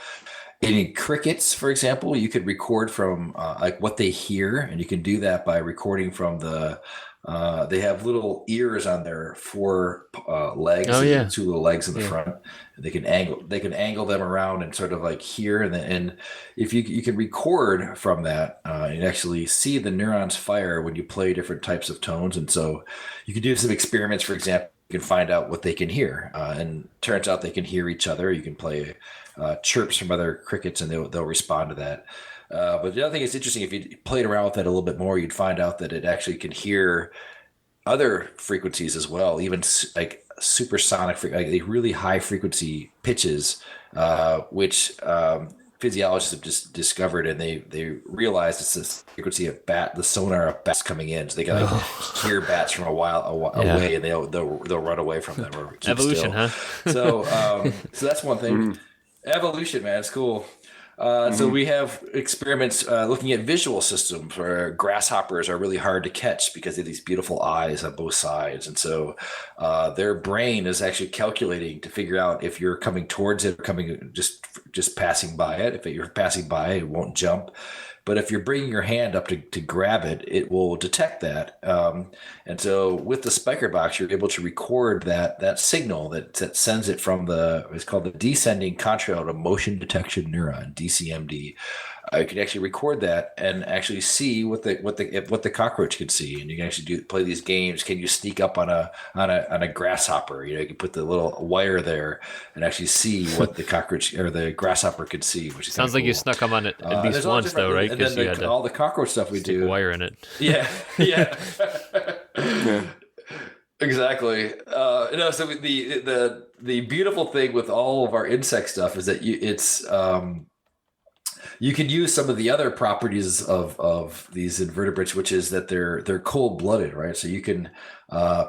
in crickets, for example, you could record from like what they hear, and you can do that by recording from the. They have little ears on their 4 legs. Oh yeah, 2 little legs in the front. And they can angle them around and sort of like hear, and if you can record from that, and actually see the neurons fire when you play different types of tones, and so you can do some experiments. For example, you can find out what they can hear, and turns out they can hear each other. You can play chirps from other crickets, and they'll respond to that. But the other thing is interesting, if you played around with it a little bit more, you'd find out that it actually can hear other frequencies as well, even like supersonic, like really high frequency pitches, which physiologists have just discovered, and they realized it's this frequency of the sonar of bats coming in, so they can like hear bats from a while away, and they'll run away from them or keep evolution, still. huh? So that's one thing. Evolution, man, it's cool. So we have experiments looking at visual systems where grasshoppers are really hard to catch because they have these beautiful eyes on both sides. And so their brain is actually calculating to figure out if you're coming towards it or coming just passing by it. If you're passing by, it won't jump. But if you're bringing your hand up to grab it, it will detect that. And so with the Spiker Box, you're able to record that signal that sends it from it's called the descending contralateral motion detection neuron, DCMD. You can actually record that and actually see what the cockroach can see, and you can actually play these games. Can you sneak up on a grasshopper? You can put the little wire there and actually see what the cockroach or the grasshopper could see. Which sounds like cool. You snuck up on it at least once, though, right? And then all the cockroach stuff we do, wire in it. Yeah. Exactly. So the beautiful thing with all of our insect stuff is that you can use some of the other properties of these invertebrates, which is that they're cold-blooded, right? So you can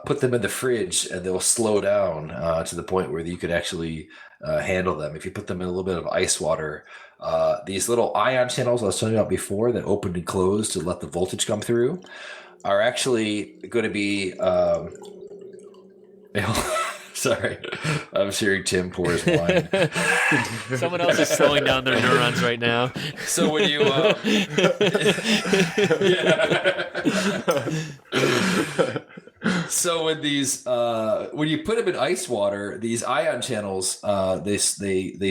put them in the fridge and they'll slow down to the point where you could actually handle them. If you put them in a little bit of ice water, these little ion channels I was telling you about before that opened and closed to let the voltage come through are actually going to be sorry, I'm hearing Tim pour his wine. Someone else is slowing down their neurons right now. So when you so when you put them in ice water, these ion channels they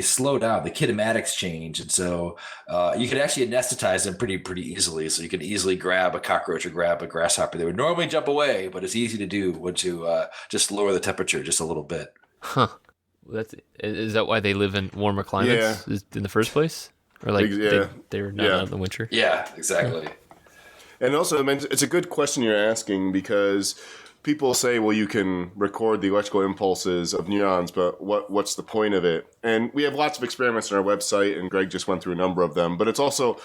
slow down, the kinematics change, and so you can actually anesthetize them pretty easily. So you can easily grab a cockroach or grab a grasshopper. They would normally jump away, but it's easy to do once you just lower the temperature just a little bit. Huh. Is that why they live in warmer climates in the first place? Or like they're not out in the winter? Yeah, exactly. And also, I mean, it's a good question you're asking, because people say, well, you can record the electrical impulses of neurons, but what's the point of it? And we have lots of experiments on our website, and Greg just went through a number of them. But it's also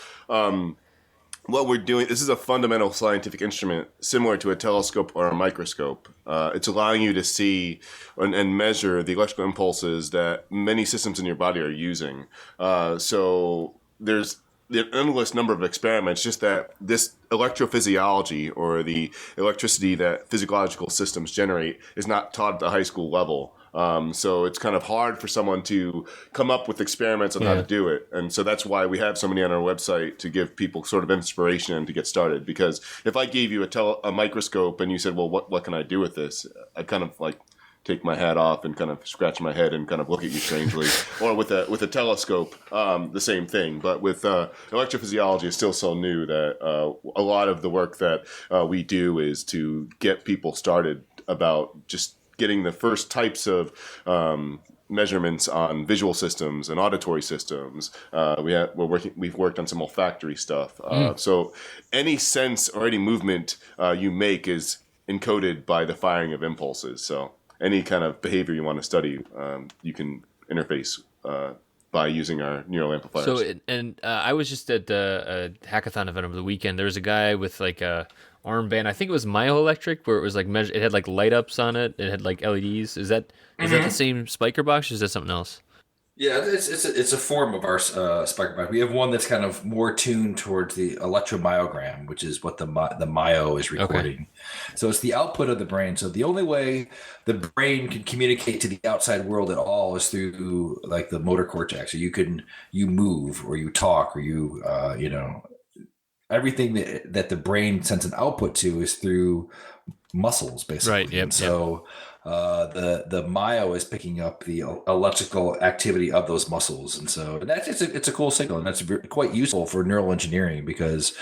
what we're doing. This is a fundamental scientific instrument similar to a telescope or a microscope. It's allowing you to see and measure the electrical impulses that many systems in your body are using. So there's an endless number of experiments, just that this electrophysiology, or the electricity that physiological systems generate, is not taught at the high school level. So it's kind of hard for someone to come up with experiments on how to do it. And so that's why we have so many on our website, to give people sort of inspiration to get started. Because if I gave you a microscope and you said, well, what can I do with this? I'd kind of like take my hat off and kind of scratch my head and kind of look at you strangely. Or with a telescope, the same thing. But with electrophysiology, is still so new that a lot of the work that we do is to get people started about just getting the first types of measurements on visual systems and auditory systems. We've worked on some olfactory stuff. So any sense or any movement you make is encoded by the firing of impulses. So any kind of behavior you want to study, you can interface by using our neural amplifiers. So, I was just at a hackathon event over the weekend. There was a guy with like a armband. I think it was Myoelectric, where it was like it had like light ups on it. It had like LEDs. Is that the same spiker box, or is that something else? Yeah, it's a form of our spiker box. We have one that's kind of more tuned towards the electromyogram, which is what the myo is recording. Okay. So it's the output of the brain. So the only way the brain can communicate to the outside world at all is through like the motor cortex. So you move or you talk or you everything that the brain sends an output to is through muscles, basically. Right. Yep. And so. The myo is picking up the electrical activity of those muscles, and so it's a cool signal, and that's quite useful for neural engineering, because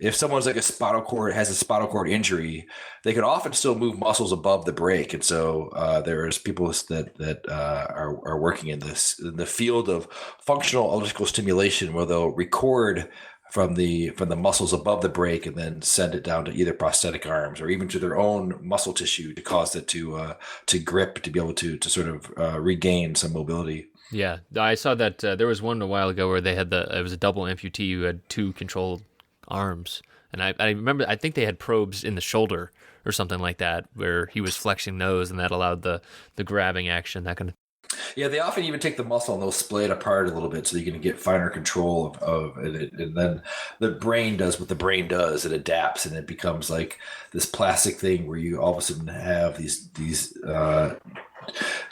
if someone's like has a spinal cord injury, they can often still move muscles above the break, and so there's people that are working in the field of functional electrical stimulation, where they'll record from the muscles above the break and then send it down to either prosthetic arms or even to their own muscle tissue to cause it to grip, to be able to sort of regain some mobility. Yeah, I saw that there was one a while ago where they had it was a double amputee who had two controlled arms, and I remember, I think they had probes in the shoulder or something like that, where he was flexing those, and that allowed the grabbing action, that kind of. Yeah, they often even take the muscle and they'll splay it apart a little bit so you can get finer control of it. And then the brain does what the brain does. It adapts, and it becomes like this plastic thing where you all of a sudden have these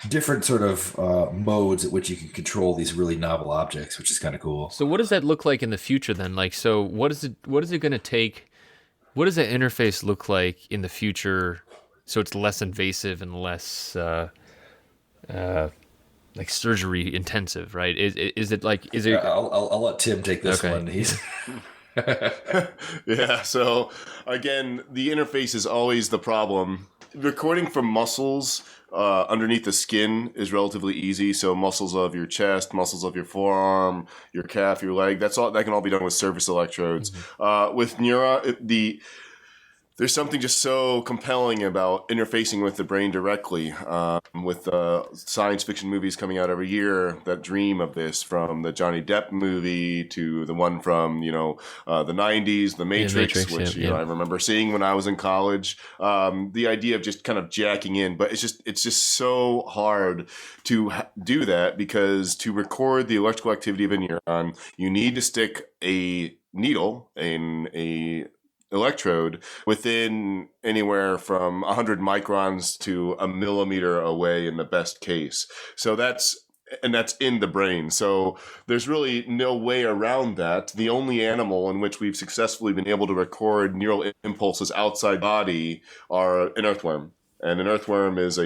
different sort of modes at which you can control these really novel objects, which is kind of cool. So what does that look like in the future then? Like, so what is it going to take? What does that interface look like in the future so it's less invasive and less like surgery intensive, right? Is it? Yeah, I'll let Tim take this one. He's yeah. So again, the interface is always the problem. Recording from muscles underneath the skin is relatively easy. So muscles of your chest, muscles of your forearm, your calf, your leg. That can all be done with surface electrodes. Mm-hmm. With neuron, there's something just so compelling about interfacing with the brain directly. With science fiction movies coming out every year that dream of this, from the Johnny Depp movie to the one from the 90s, The Matrix, which I remember seeing when I was in college. The idea of just kind of jacking in, but it's just so hard to do that, because to record the electrical activity of a neuron, you need to stick a needle in a electrode within anywhere from 100 microns to a millimeter away in the best case. So that's in the brain. So there's really no way around that. The only animal in which we've successfully been able to record neural impulses outside body are an earthworm. And an earthworm is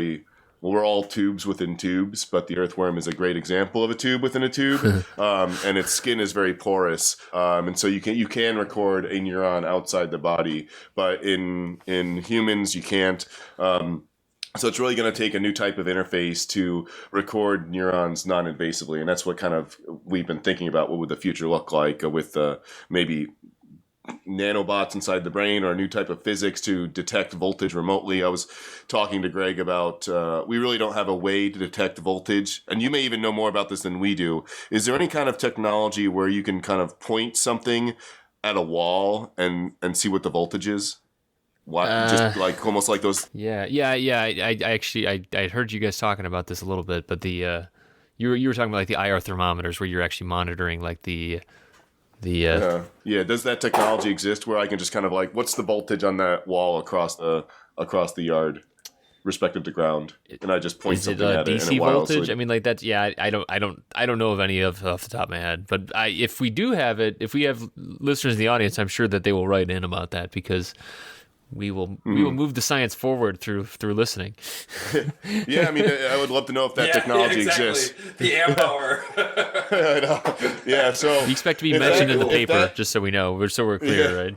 we're all tubes within tubes, but the earthworm is a great example of a tube within a tube, and its skin is very porous, and so you can record a neuron outside the body, but in humans you can't. So it's really going to take a new type of interface to record neurons non-invasively, and that's what kind of we've been thinking about. What would the future look like with maybe nanobots inside the brain, or a new type of physics to detect voltage remotely. I was talking to Greg about we really don't have a way to detect voltage, and you may even know more about this than we do. Is there any kind of technology where you can kind of point something at a wall and see what the voltage is? Just like almost like those. Yeah. I actually heard you guys talking about this a little bit, but you were talking about like the IR thermometers, where you're actually monitoring like the. Does that technology exist where I can just kind of like, what's the voltage on that wall across the yard, respective to ground, and I just point something at it. Is it DC voltage? So I mean, like that's I don't know of any off the top of my head. But if we do have it, if we have listeners in the audience, I'm sure that they will write in about that, because we will move the science forward through listening. Yeah, I mean, I would love to know if that technology exists. The amp hour. I know. Yeah, so we expect to be mentioned in the paper, just so we know, so we're clear, right?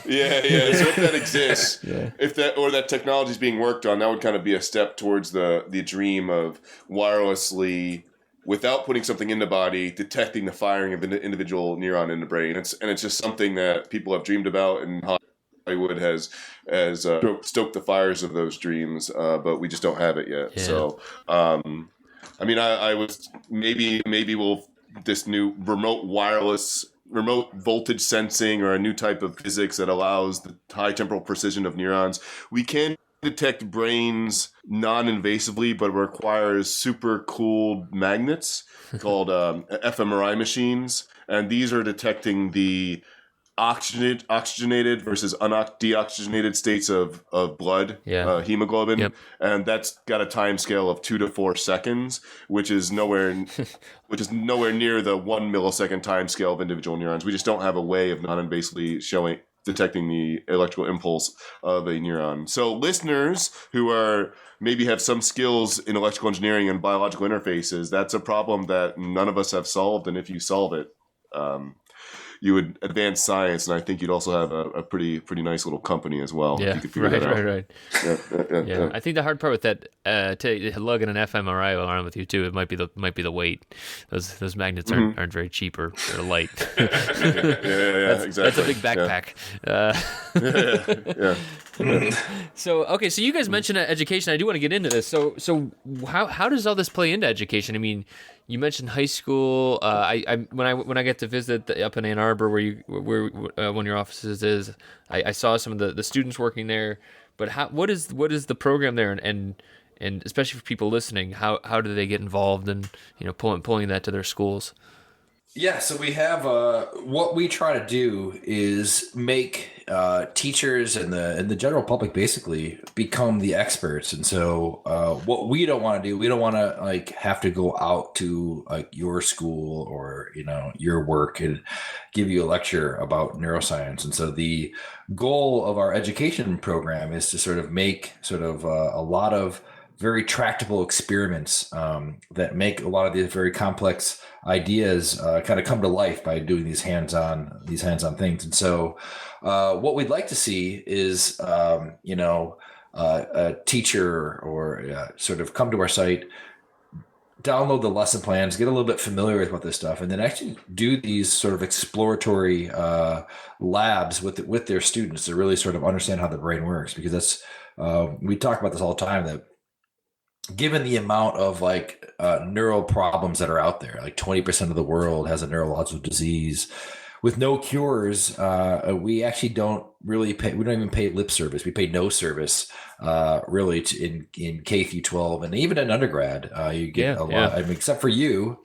Yeah. So if that exists, if that technology is being worked on, that would kind of be a step towards the dream of wirelessly, without putting something in the body, detecting the firing of an individual neuron in the brain. It's just something that people have dreamed about, and Hollywood has stoked the fires of those dreams, but we just don't have it yet. Yeah. So, I mean, I was maybe this new remote voltage sensing, or a new type of physics that allows the high temporal precision of neurons. We can detect brains non-invasively, but requires super cooled magnets called fMRI machines, and these are detecting the oxygenated versus deoxygenated states of blood, hemoglobin, and that's got a time scale of 2 to 4 seconds, which is nowhere near the 1 millisecond time scale of individual neurons. We just don't have a way of non-invasively detecting the electrical impulse of a neuron. So listeners who maybe have some skills in electrical engineering and biological interfaces, that's a problem that none of us have solved, and if you solve it, you would advance science, and I think you'd also have a pretty nice little company as well. Yeah, if you could figure that out. Right. Yeah. I think the hard part with that, lugging an fMRI around with you too, it might be the weight. Those magnets aren't very cheap or light. Exactly. That's a big backpack. So you guys mentioned education. I do want to get into this. So how does all this play into education? I mean, you mentioned high school. When I get to visit up in Ann Arbor, where one of your offices is, I saw some of the students working there. But what is the program there, and especially for people listening, how do they get involved in pulling that to their schools? Yeah, so we have what we try to do is make teachers and the general public basically become the experts. And so what we don't want to do, we don't want to have to go out to your school or your work and give you a lecture about neuroscience. And so the goal of our education program is to sort of make a lot of very tractable experiments that make a lot of these very complex ideas kind of come to life by doing these hands-on things. And so what we'd like to see is a teacher or sort of come to our site, download the lesson plans, get a little bit familiar with this stuff, and then actually do these sort of exploratory labs with their students to really sort of understand how the brain works. Because that's we talk about this all the time, that given the amount of neural problems that are out there, 20% of the world has a neurological disease with no cures. We actually don't even pay lip service. We pay no service really in K through 12, and even in undergrad. You get a lot. I mean, except for you,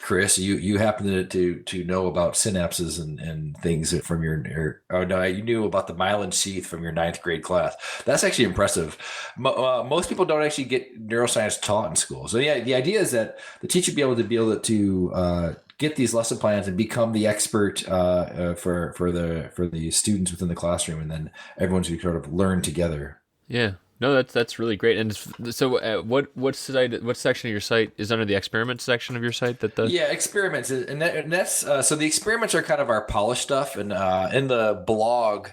Chris, you happen to know about synapses and things from you knew about the Myelin sheath from your 9th grade class. That's actually impressive. Most people don't actually get neuroscience taught in school. So the idea is that the teacher be able to get these lesson plans and become the expert for the students within the classroom, and then everyone's sort of learn together. Yeah, no, that's really great. And so, what section of your site is under the experiment section of your site? Experiments, and that's so the experiments are kind of our polished stuff, and in the blog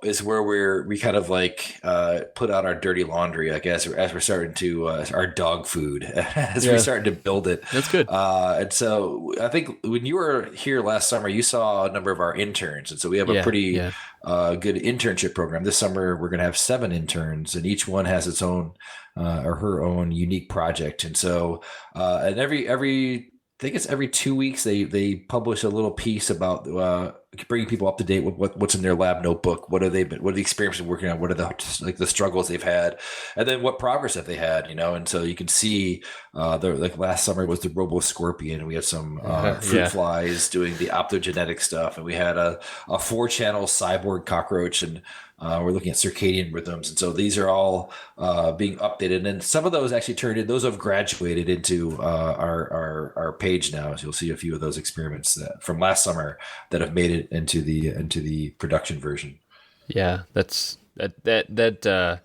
is where we kind of put out our dirty laundry, I guess, as we're starting to our dog food as we're starting to build it. That's good. And so I think when you were here last summer, you saw a number of our interns, and so we have a pretty good internship program. This summer we're going to have 7 interns, and each one has its own or her own unique project. And so and I think it's every 2 weeks they publish a little piece about bringing people up to date with what's in their lab notebook. What are the experiments they're working on? What are the struggles they've had, and then what progress have they had? And so you can see last summer was the Roboscorpion. We had some fruit flies doing the optogenetic stuff, and we had a 4-channel cyborg cockroach, and we're looking at circadian rhythms. And so these are all being updated, and some of those actually those have graduated into our page now. So you'll see a few of those experiments from last summer that have made it into the production version. Yeah, that's that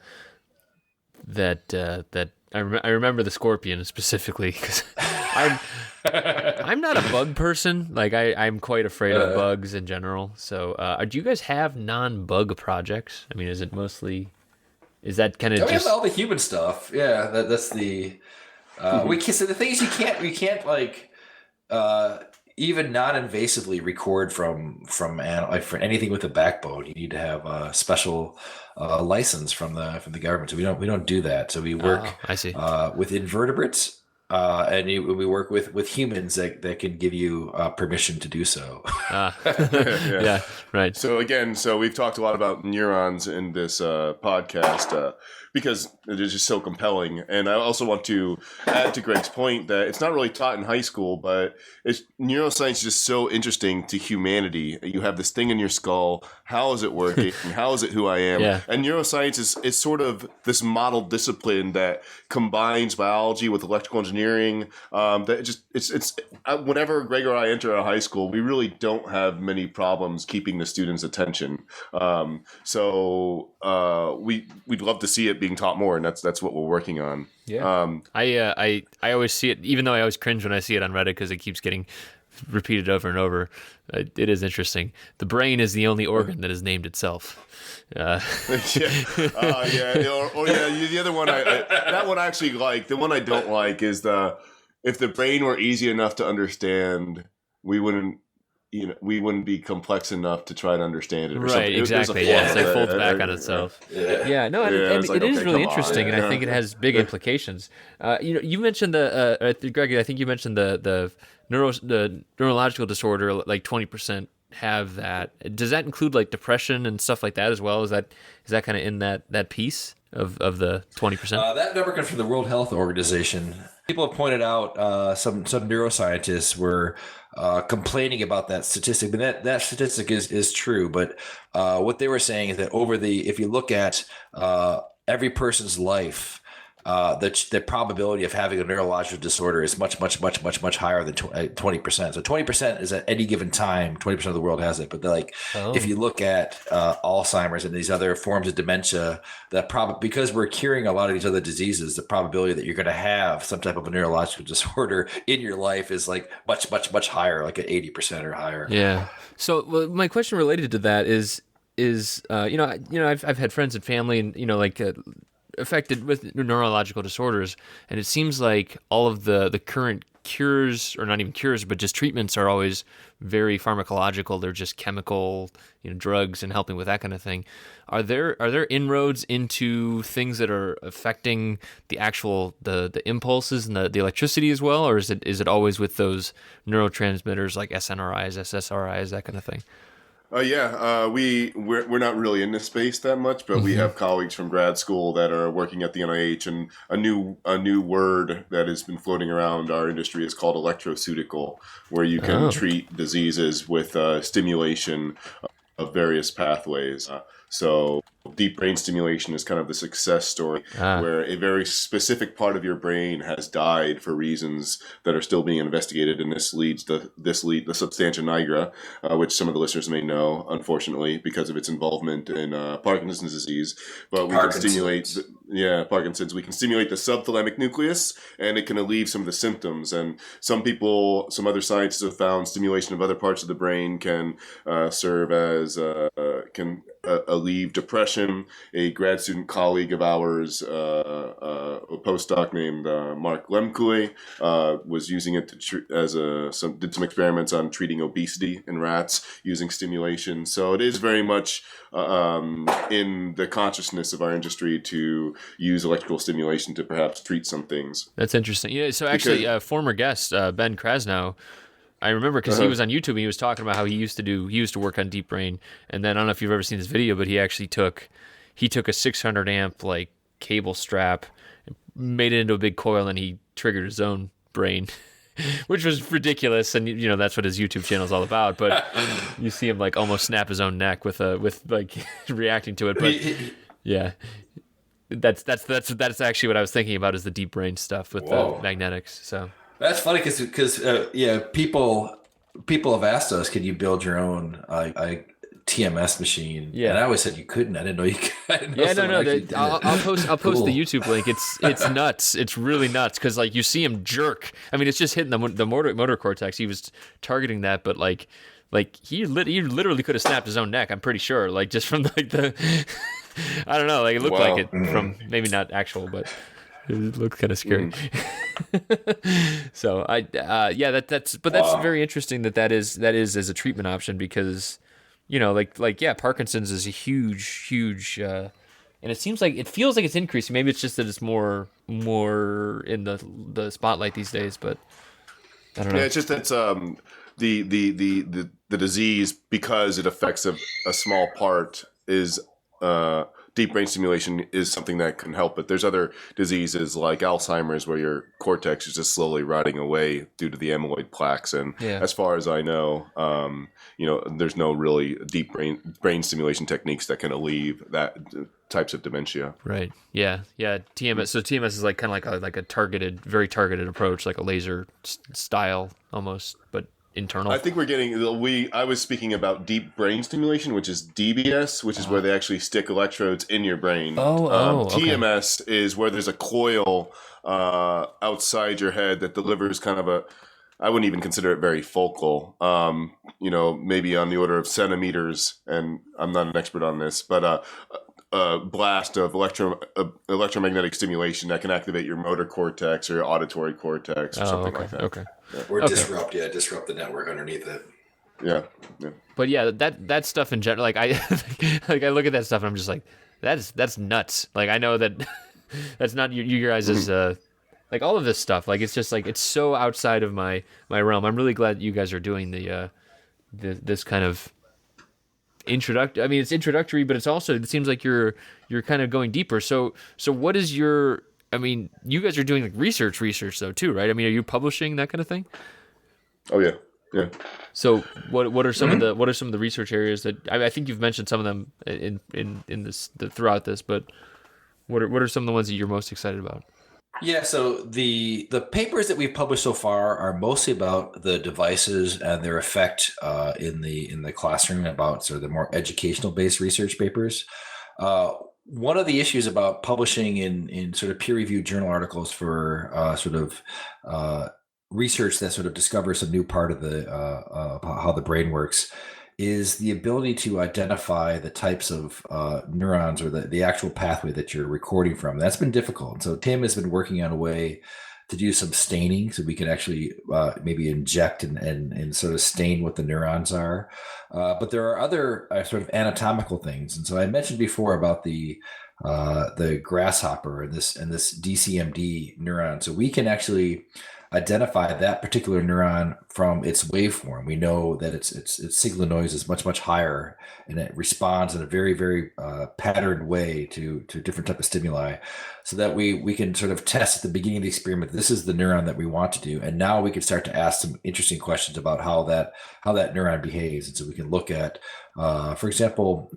I remember the scorpion specifically because I'm not a bug person. Like I'm quite afraid of bugs in general. So do you guys have non-bug projects? I mean, is it mostly is that kind of We have just all the human stuff. Yeah, that's the we can. So the thing is, you can't like even non-invasively record from like for anything with a backbone. You need to have a special license from the government. So we don't do that. So we work I see. with invertebrates. We work with humans that can give you permission to do so. Yeah, right. So again, we've talked a lot about neurons in this podcast because it is just so compelling. And I also want to add to Greg's point that it's not really taught in high school, but neuroscience is just so interesting to humanity. You have this thing in your skull. How is it working? How is it who I am? Yeah. And neuroscience is sort of this model discipline that combines biology with electrical engineering. Whenever Greg or I enter a high school, we really don't have many problems keeping the students' attention. We'd love to see it being taught more, and that's what we're working on. Yeah. I always see it, even though I always cringe when I see it on Reddit because it keeps getting repeated over and over. It is interesting. The brain is the only organ that is named itself. The other one that one I actually like. The one I don't like is if the brain were easy enough to understand, we wouldn't be complex enough to try to understand it. Or right, exactly. Yeah, it's like folds back on itself. Yeah, no, it is really interesting, and I think it has big implications. You mentioned Greg. I think you mentioned the neurological disorder. Like 20% have that. Does that include like depression and stuff like that as well? Is that kind of in that piece of the 20%? That number comes from the World Health Organization. People have pointed out some neuroscientists were complaining about that statistic, but that statistic is true. But what they were saying is that if you look at every person's life, the probability of having a neurological disorder is much higher than 20%. So 20% is at any given time, 20% of the world has it. But if you look at Alzheimer's and these other forms of dementia, because we're curing a lot of these other diseases, the probability that you're going to have some type of a neurological disorder in your life is like much higher, like at 80% or higher. Yeah. So my question related to that is I've had friends and family and affected with neurological disorders, and it seems like all of the current cures, or not even cures, but just treatments, are always very pharmacological. They're just chemical, drugs and helping with that kind of thing. Are there inroads into things that are affecting the actual the impulses and the electricity as well, or is it always with those neurotransmitters like SNRIs, SSRIs, that kind of thing? We're not really in this space that much, but we have colleagues from grad school that are working at the NIH, and a new word that has been floating around our industry is called electroceutical, where you can treat diseases with stimulation of various pathways. So deep brain stimulation is kind of the success story where a very specific part of your brain has died for reasons that are still being investigated. And this leads the substantia nigra, which some of the listeners may know, unfortunately, because of its involvement in Parkinson's disease. But we can stimulate Parkinson's. We can stimulate the subthalamic nucleus, and it can alleviate some of the symptoms. And some other scientists have found stimulation of other parts of the brain can serve as alleviate depression. A grad student colleague of ours, a postdoc named Mark Lemkui, was using it did some experiments on treating obesity in rats using stimulation. So it is very much in the consciousness of our industry to use electrical stimulation to perhaps treat some things. That's interesting. Yeah. So actually, former guest Ben Krasnow, I remember because he was on YouTube and he was talking about how he used to work on deep brain, and then I don't know if you've ever seen this video, but he actually took a 600 amp like cable strap, made it into a big coil, and he triggered his own brain, which was ridiculous. And that's what his YouTube channel is all about. But you see him like almost snap his own neck with like reacting to it. But yeah, that's actually what I was thinking about, is the deep brain stuff with the magnetics. So. That's funny because people have asked us, can you build your own TMS machine. Yeah. And I always said you couldn't. I didn't know you could. I didn't know Yeah, someone actually did it. I'll post Cool. the YouTube link. It's nuts. It's really nuts because like you see him jerk. I mean, it's just hitting the motor cortex. He was targeting that, but like he literally could have snapped his own neck. I'm pretty sure. Like just from like the, I don't know. Like it looked like it from maybe not actual, but it looked kind of scary. So that's very interesting that is as a treatment option because. You know, Parkinson's is a huge, and it feels like it's increasing. Maybe it's just that it's more in the spotlight these days, but I don't know. Yeah, it's just that's the disease because it affects a small part is deep brain stimulation is something that can help it. There's other diseases like Alzheimer's where your cortex is just slowly rotting away due to the amyloid plaques. And as far as I know, there's no really deep brain stimulation techniques that can alleviate that types of dementia. Right. Yeah. Yeah. TMS. So TMS is like kind of like a targeted, very targeted approach, like a laser style almost, but internal. I think we're getting I was speaking about deep brain stimulation, which is DBS, which is where they actually stick electrodes in your brain. Okay. TMS is where there's a coil outside your head that delivers kind of I wouldn't even consider it very focal, maybe on the order of centimeters, and I'm not an expert on this, but a blast of electromagnetic stimulation that can activate your motor cortex or your auditory cortex or something like that. Okay. Yeah. Or disrupt the network underneath it. Yeah. But yeah, that stuff in general, like I look at that stuff and I'm just like, that's nuts. Like I know that that's not you guys' like all of this stuff. Like it's just like it's so outside of my realm. I'm really glad you guys are doing this kind of introductory. I mean, it's introductory, but it seems like you're kind of going deeper. So what is your? I mean, you guys are doing like research though too, right? I mean, are you publishing that kind of thing? Oh yeah. So what are some of the research areas that I think you've mentioned some of them in this throughout this, but what are some of the ones that you're most excited about? Yeah, so the papers that we've published so far are mostly about the devices and their effect in the classroom, about sort of the more educational based research papers. One of the issues about publishing in sort of peer-reviewed journal articles for research that sort of discovers some new part of how the brain works is the ability to identify the types of neurons or the actual pathway that you're recording from. That's been difficult. So Tim has been working on a way to do some staining so we can actually maybe inject and sort of stain what the neurons are. But there are other sort of anatomical things. And so I mentioned before about the grasshopper and this DCMD neuron. So we can actually identify that particular neuron from its waveform. We know that its signal noise is much higher, and it responds in a very, very patterned way to different type of stimuli, so that we can sort of test at the beginning of the experiment, this is the neuron that we want to do. And now we can start to ask some interesting questions about how that neuron behaves. And so we can look at, for example,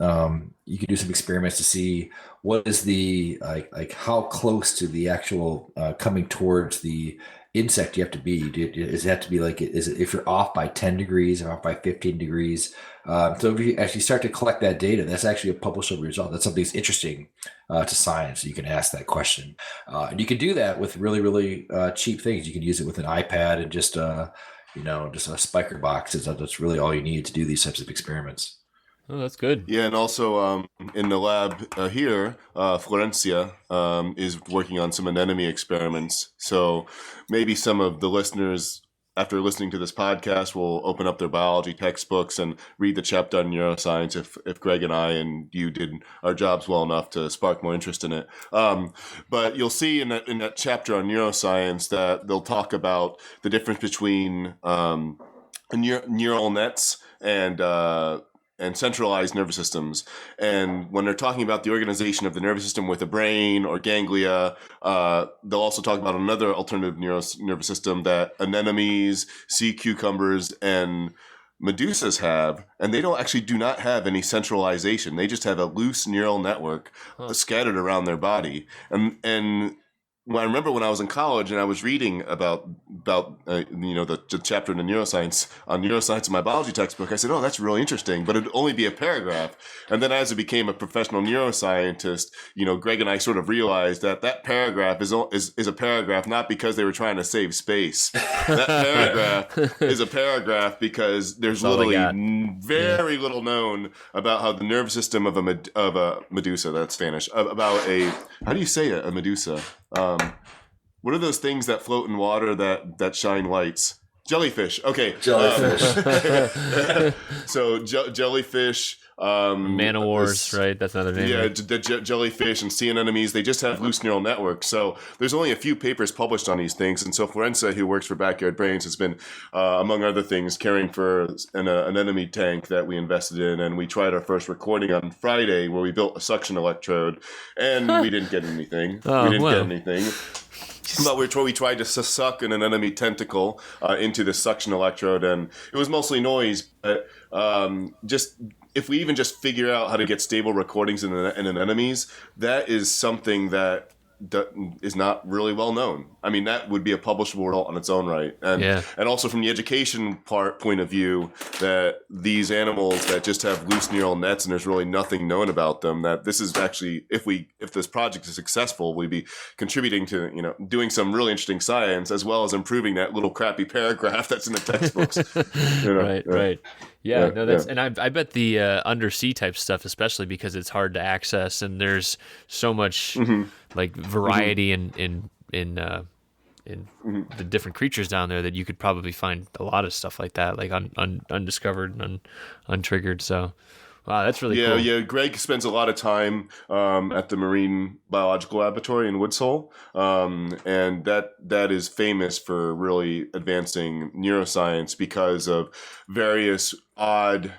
you can do some experiments to see what is the, like how close to the actual coming towards the insect you have to be. Does it have to be like, if you're off by 10 degrees or off by 15 degrees? So if you actually start to collect that data, that's actually a publishable result. That's something that's interesting to science. You can ask that question. And you can do that with really, really cheap things. You can use it with an iPad and just a spiker box. That's really all you need to do these types of experiments. Oh, that's good. Yeah, and also in the lab here, Florencia is working on some anemone experiments. So maybe some of the listeners, after listening to this podcast, will open up their biology textbooks and read the chapter on neuroscience if Greg and I and you did our jobs well enough to spark more interest in it. But you'll see in that chapter on neuroscience that they'll talk about the difference between neural nets and centralized nervous systems. And when they're talking about the organization of the nervous system with a brain or ganglia, they'll also talk about another alternative nervous system that anemones, sea cucumbers, and medusas have, and they do not have any centralization. They just have a loose neural network scattered around their body. And Well, I remember when I was in college and I was reading about the chapter in the neuroscience in my biology textbook. I said, "Oh, that's really interesting," but it'd only be a paragraph. And then as I became a professional neuroscientist, Greg and I sort of realized that paragraph is a paragraph not because they were trying to save space. That paragraph is a paragraph because there's literally very little known about how the nervous system of a medusa. That's Spanish. About how do you say it? A medusa. What are those things that float in water that shine lights? Jellyfish. Okay. Jellyfish. So jellyfish. Man o' Wars, right? That's another name. Yeah, right? the jellyfish and sea anemones, they just have loose neural networks. So there's only a few papers published on these things. And so Florenza, who works for Backyard Brains, has been, among other things, caring for an enemy tank that we invested in. And we tried our first recording on Friday where we built a suction electrode. And we didn't get anything. Get anything. But we tried to suck an enemy tentacle into the suction electrode. And it was mostly noise. But if we even just figure out how to get stable recordings in an enemies, that is something that is not really well known. I mean, that would be a publishable result on its own right. And also from the education point of view, that these animals that just have loose neural nets and there's really nothing known about them, that this is actually, if this project is successful, we'd be contributing to, doing some really interesting science as well as improving that little crappy paragraph that's in the textbooks. Right. Yeah, that's and I bet the undersea type stuff, especially because it's hard to access and there's so much like variety in the different creatures down there that you could probably find a lot of stuff like that, like undiscovered and untriggered. So, wow, that's really cool. Yeah. Greg spends a lot of time at the Marine Biological Laboratory in Woods Hole, and that is famous for really advancing neuroscience because of various odd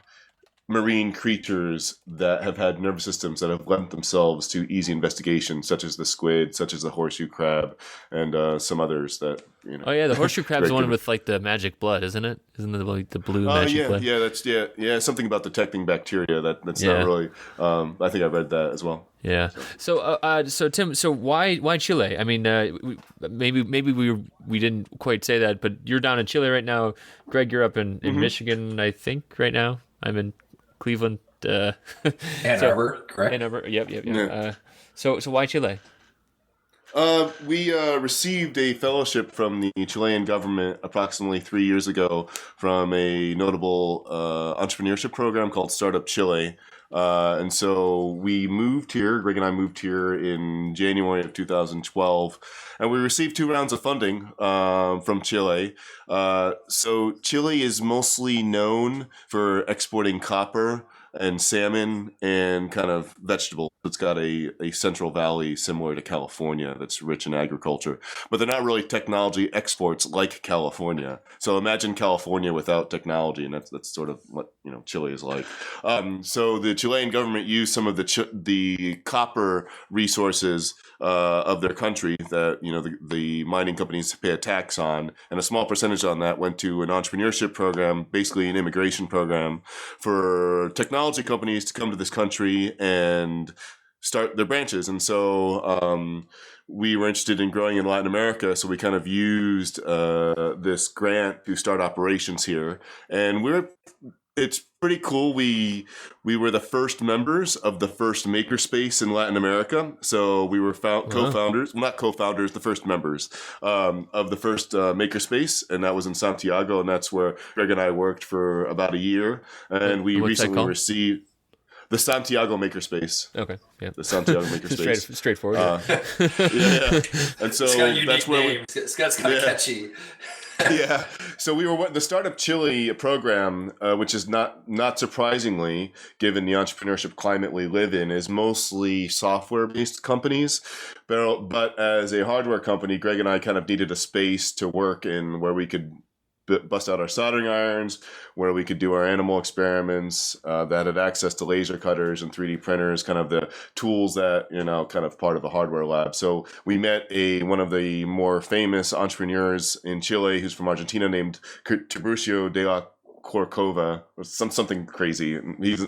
marine creatures that have had nervous systems that have lent themselves to easy investigation, such as the squid, such as the horseshoe crab, and some others that Oh yeah, the horseshoe crab's the one with like the magic blood, isn't it? Isn't it like the blue magic blood? Yeah, something about detecting bacteria that's not really. I think I read that as well. Yeah. So Tim, why Chile? I mean, maybe we didn't quite say that, but you're down in Chile right now. Greg, you're up in Michigan, I think, right now. I'm in Cleveland. Ann Arbor, correct? Ann Arbor. Yep. Yeah. So why Chile? We received a fellowship from the Chilean government approximately 3 years ago from a notable entrepreneurship program called Startup Chile. And so we moved here, Greg and I moved here in January of 2012, and we received 2 rounds of funding from Chile. So Chile is mostly known for exporting copper and salmon and kind of vegetables. It's got a central valley similar to California that's rich in agriculture, but they're not really technology exports like California. So imagine California without technology, and that's sort of what Chile is like. So the Chilean government used some of the copper resources of their country that the mining companies pay a tax on, and a small percentage on that went to an entrepreneurship program, basically an immigration program for technology companies to come to this country and start their branches. And so we were interested in growing in Latin America, so we kind of used this grant to start operations here, and it's pretty cool. We were the first members of the first makerspace in Latin America. So we were co-founders, well, not co-founders, the first members of the first makerspace, and that was in Santiago, and that's where Greg and I worked for about a year. And we recently received the Santiago Makerspace. Okay, yeah. The Santiago Makerspace. Straightforward. Yeah. And so that's where it's kind of catchy. Yeah. So we were the Startup Chile program, which is not surprisingly, given the entrepreneurship climate we live in, is mostly software-based companies. But as a hardware company, Greg and I kind of needed a space to work in where we could bust out our soldering irons, where we could do our animal experiments, that had access to laser cutters and 3D printers, kind of the tools that, kind of part of a hardware lab. So we met one of the more famous entrepreneurs in Chile who's from Argentina named Tiburcio de la Corcova, or something crazy. He's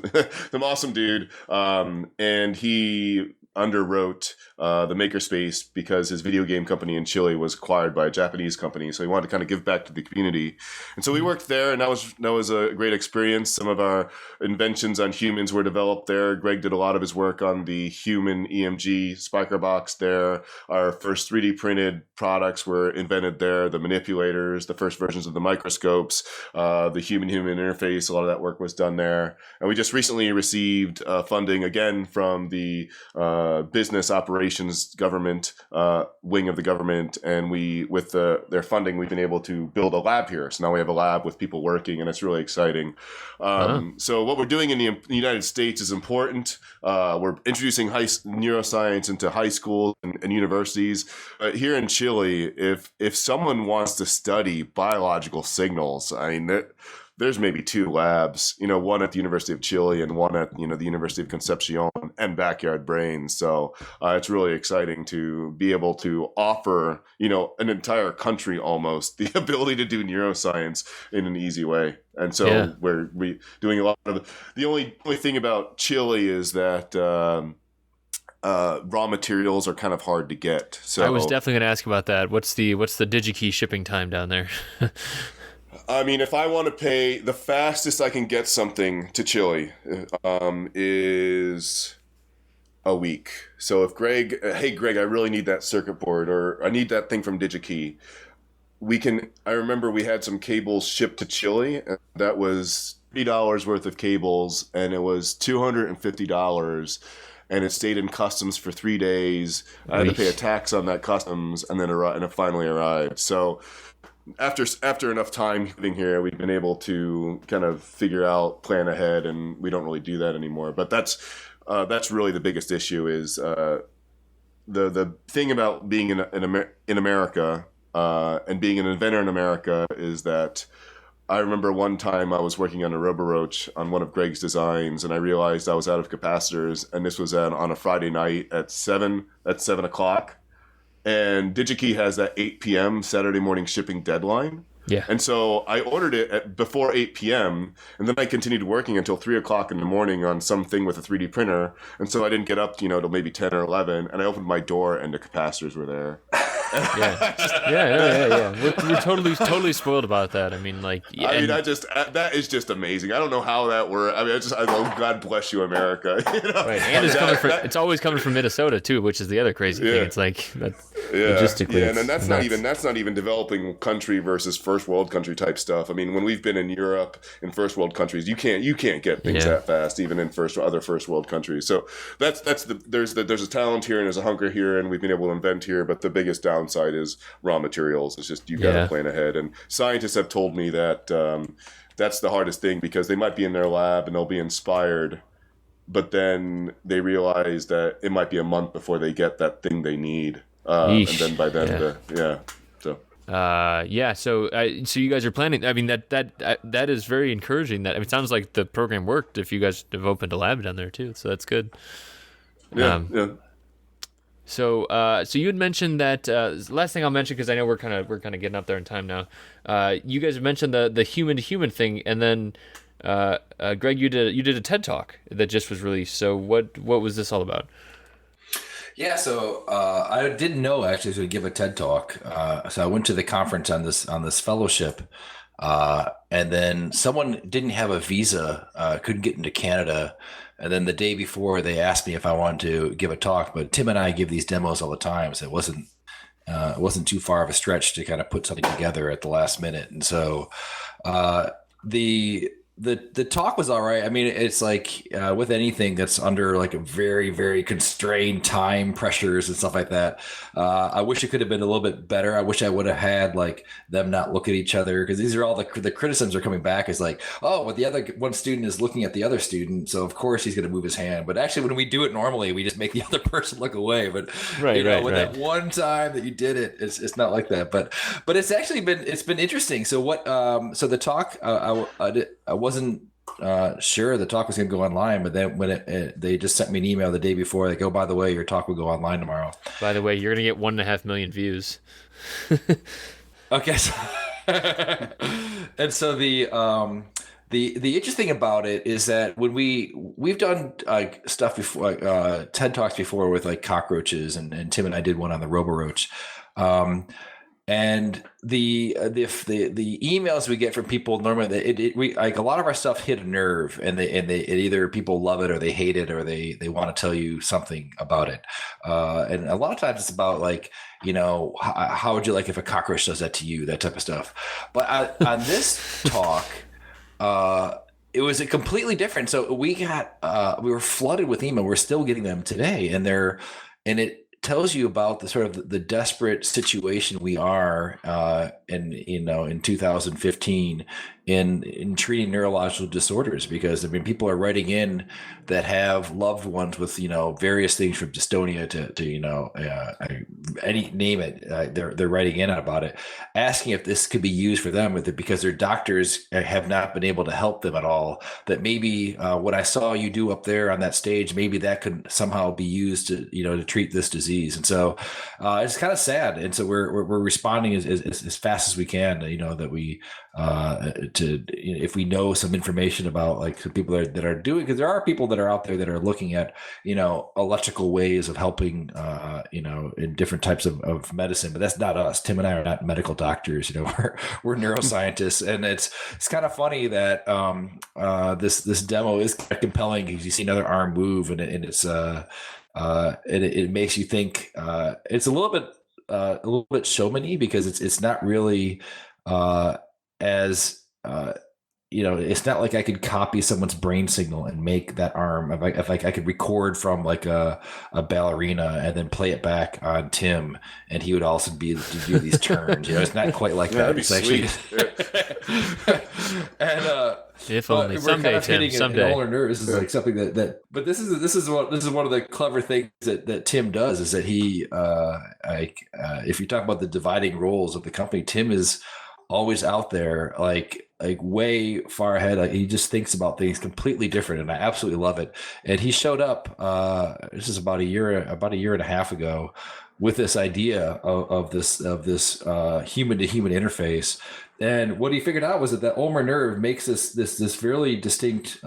an awesome dude. And he underwrote the makerspace because his video game company in Chile was acquired by a Japanese company. So he wanted to kind of give back to the community. And so we worked there, and that was a great experience. Some of our inventions on humans were developed there. Greg did a lot of his work on the human EMG spiker box there. Our first 3D printed products were invented there. The manipulators, the first versions of the microscopes, the human-human interface, a lot of that work was done there. And we just recently received funding again from the business operations government wing of the government, and with their funding, we've been able to build a lab here. So now we have a lab with people working, and it's really exciting. So what we're doing in the United States is important. We're introducing neuroscience into high schools and universities. But here in Chile, if someone wants to study biological signals, I mean, there's maybe 2 labs, one at the University of Chile and one at, the University of Concepcion and Backyard Brains. So it's really exciting to be able to offer, an entire country almost the ability to do neuroscience in an easy way. And so we're doing a lot of the only thing about Chile is that raw materials are kind of hard to get. So I was definitely going to ask about that. What's the DigiKey shipping time down there? I mean, if I want to pay, the fastest I can get something to Chile is a week. So if Greg, hey Greg, I really need that circuit board, or I need that thing from DigiKey, I remember we had some cables shipped to Chile, and that was $3 worth of cables, and it was $250. And it stayed in customs for 3 days. I had to pay a tax on that customs, and then it finally arrived. So after enough time living here, we've been able to kind of plan ahead, and we don't really do that anymore. But that's really the biggest issue is the thing about being in America and being an inventor in America is that I remember one time I was working on a Roboroach on one of Greg's designs, and I realized I was out of capacitors, and this was on a Friday night at 7 o'clock. And DigiKey has that 8 p.m. Saturday morning shipping deadline. Yeah. And so I ordered it before 8 p.m. and then I continued working until 3 o'clock in the morning on something with a 3D printer. And so I didn't get up, till maybe 10 or 11. And I opened my door and the capacitors were there. Yeah. We're totally spoiled about that. I mean, that is just amazing. I don't know how that works. I mean, God bless you, America. Right, and it's always coming from Minnesota too, which is the other crazy thing. It's like logistically, and that's not even developing country versus first world country type stuff. I mean, when we've been in Europe in first world countries, you can't get things that fast, even in other first world countries. So there's a talent here and there's a hunger here, and we've been able to invent here. But the biggest downside is raw materials. It's just you've got to plan ahead. And scientists have told me that that's the hardest thing, because they might be in their lab and they'll be inspired, but then they realize that it might be a month before they get that thing they need. And then by then, So you guys are planning. I mean, that is very encouraging. That it sounds like the program worked. If you guys have opened a lab down there too, so that's good. So you had mentioned that last thing I'll mention, because I know we're kind of getting up there in time now. You guys mentioned the human to human thing, and then Greg, you did a TED Talk that just was released. So what was this all about? Yeah, so I didn't know actually to give a TED Talk. So I went to the conference on this fellowship, and then someone didn't have a visa, couldn't get into Canada. And then the day before, they asked me if I wanted to give a talk. But Tim and I give these demos all the time, so it wasn't too far of a stretch to kind of put something together at the last minute. And so the talk was all right. I mean, it's like with anything that's under like a very, very constrained time pressures and stuff like that. I wish it could have been a little bit better. I wish I would have had like them not look at each other, because these are all the criticisms are coming back is like, oh, but the other one student is looking at the other student, so of course he's going to move his hand. But actually, when we do it normally, we just make the other person look away. But that one time that you did it, it's not like that. But it's actually been interesting. So so the talk I wasn't sure the talk was going to go online, but then when they just sent me an email the day before, like, oh, by the way, your talk will go online tomorrow. By the way, you're going to get 1.5 million views. Okay. And so the The interesting about it is that when we've done stuff before, TED Talks before with like cockroaches, and Tim and I did one on the Roboroach. And the emails we get from people normally, we like a lot of our stuff hit a nerve, and either people love it or they hate it, or they want to tell you something about it. And a lot of times it's about like, how would you like if a cockroach does that to you, that type of stuff. But on this talk, it was a completely different. So we were flooded with email. We're still getting them today, and it tells you about the sort of the desperate situation we are in 2015 in treating neurological disorders, because I mean people are writing in that have loved ones with various things from dystonia to any name it, they're writing in about it, asking if this could be used for them because their doctors have not been able to help them at all, that maybe what I saw you do up there on that stage, maybe that could somehow be used to treat this disease. And so it's kind of sad, and so we're responding as fast as we can, that we if we know some information about like people that are doing, because there are people that are out there that are looking at electrical ways of helping in different types of medicine, but that's not us. Tim and I are not medical doctors. We're neuroscientists, and it's kind of funny that this demo is kind of compelling because you see another arm move, and it's it makes you think. It's a little bit showman-y, because it's not really as it's not like I could copy someone's brain signal and make that arm. If I could record from like a ballerina and then play it back on Tim, and he would also be able to do these turns. It's not quite like that. That'd be sweet. And if only someday, Tim. Someday. Ulnar nerve. This is like something that. But this is one of the clever things that Tim does, is that he if you talk about the dividing roles of the company, Tim is always out there, like way far ahead. Like he just thinks about things completely different, and I absolutely love it. And he showed up. This is about a year and a half ago, with this idea of this human to human interface. And what he figured out was that ulnar nerve makes this fairly distinct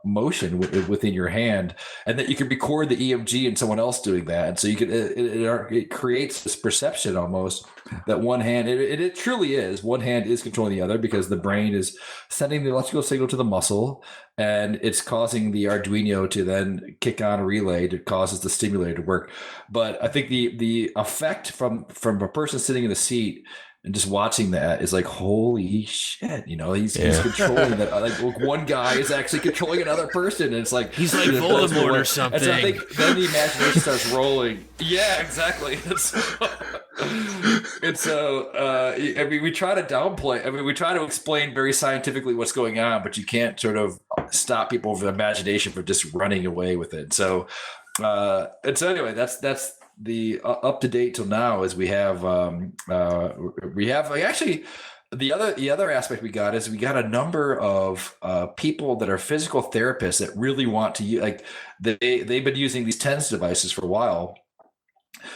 motion within your hand, and that you can record the EMG and someone else doing that. And so you can it creates this perception almost that one hand, it truly is, one hand is controlling the other, because the brain is sending the electrical signal to the muscle, and it's causing the Arduino to then kick on a relay that causes the stimulator to work. But I think the effect from a person sitting in a seat and just watching that is like, holy shit, he's controlling that. Like one guy is actually controlling another person, and it's like he's like Voldemort or something. And so I think then the imagination starts rolling. Yeah, exactly. And so we try to downplay. We try to explain very scientifically what's going on, but you can't sort of stop people with imagination from just running away with it. So anyway, that's the up to date till now is we have actually the other aspect we got a number of people that are physical therapists that really want to use, like they've been using these TENS devices for a while,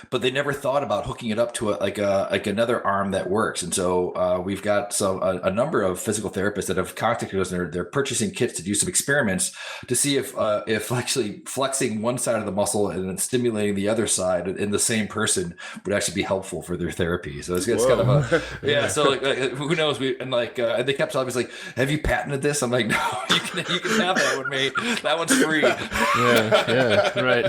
but they never thought about hooking it up to like another arm that works. And so we've got a number of physical therapists that have contacted us, and they're purchasing kits to do some experiments to see if actually flexing one side of the muscle and then stimulating the other side in the same person would actually be helpful for their therapy. So it's kind of a So like who knows? They kept telling me, like, have you patented this? I'm like, no, you can have that one, mate. That one's free. Yeah, right.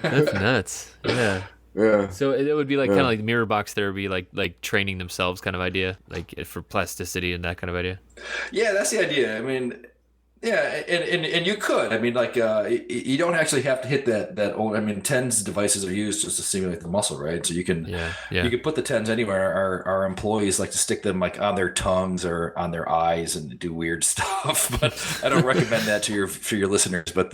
That's nuts. Yeah. So it would be like kind of like mirror box therapy, like training themselves kind of idea, like for plasticity and that kind of idea. Yeah, that's the idea. I mean, yeah, and you could. I mean, like you don't actually have to hit that old. I mean, TENS devices are used just to stimulate the muscle, right? So you can you can put the TENS anywhere. Our employees like to stick them like on their tongues or on their eyes and do weird stuff. But I don't recommend that to your listeners. But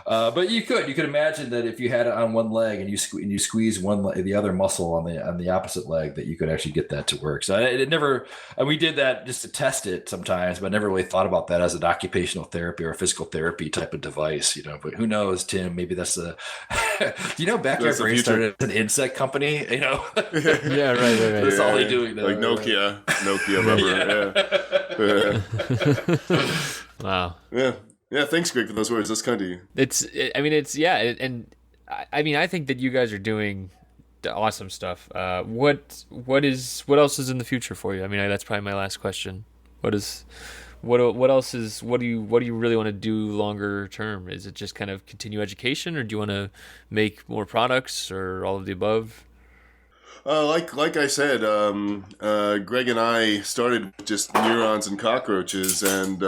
but you could imagine that if you had it on one leg and you squeeze the other muscle on the opposite leg, that you could actually get that to work. So it never. And we did that just to test it sometimes, but never really thought about that as an occupational occupational therapy or physical therapy type of device, but who knows, Tim, maybe that's the, Backyard Brains started as an insect company, Yeah, right. That's all they're doing now. Like Nokia rubber. Yeah. Wow. Yeah. Thanks, Greg, for those words. That's kind of you. I think that you guys are doing awesome stuff. What else is in the future for you? I mean, that's probably my last question. What else is, what do you really want to do longer term? Is it just kind of continue education, or do you want to make more products, or all of the above? Like I said, Greg and I started with just neurons and cockroaches, and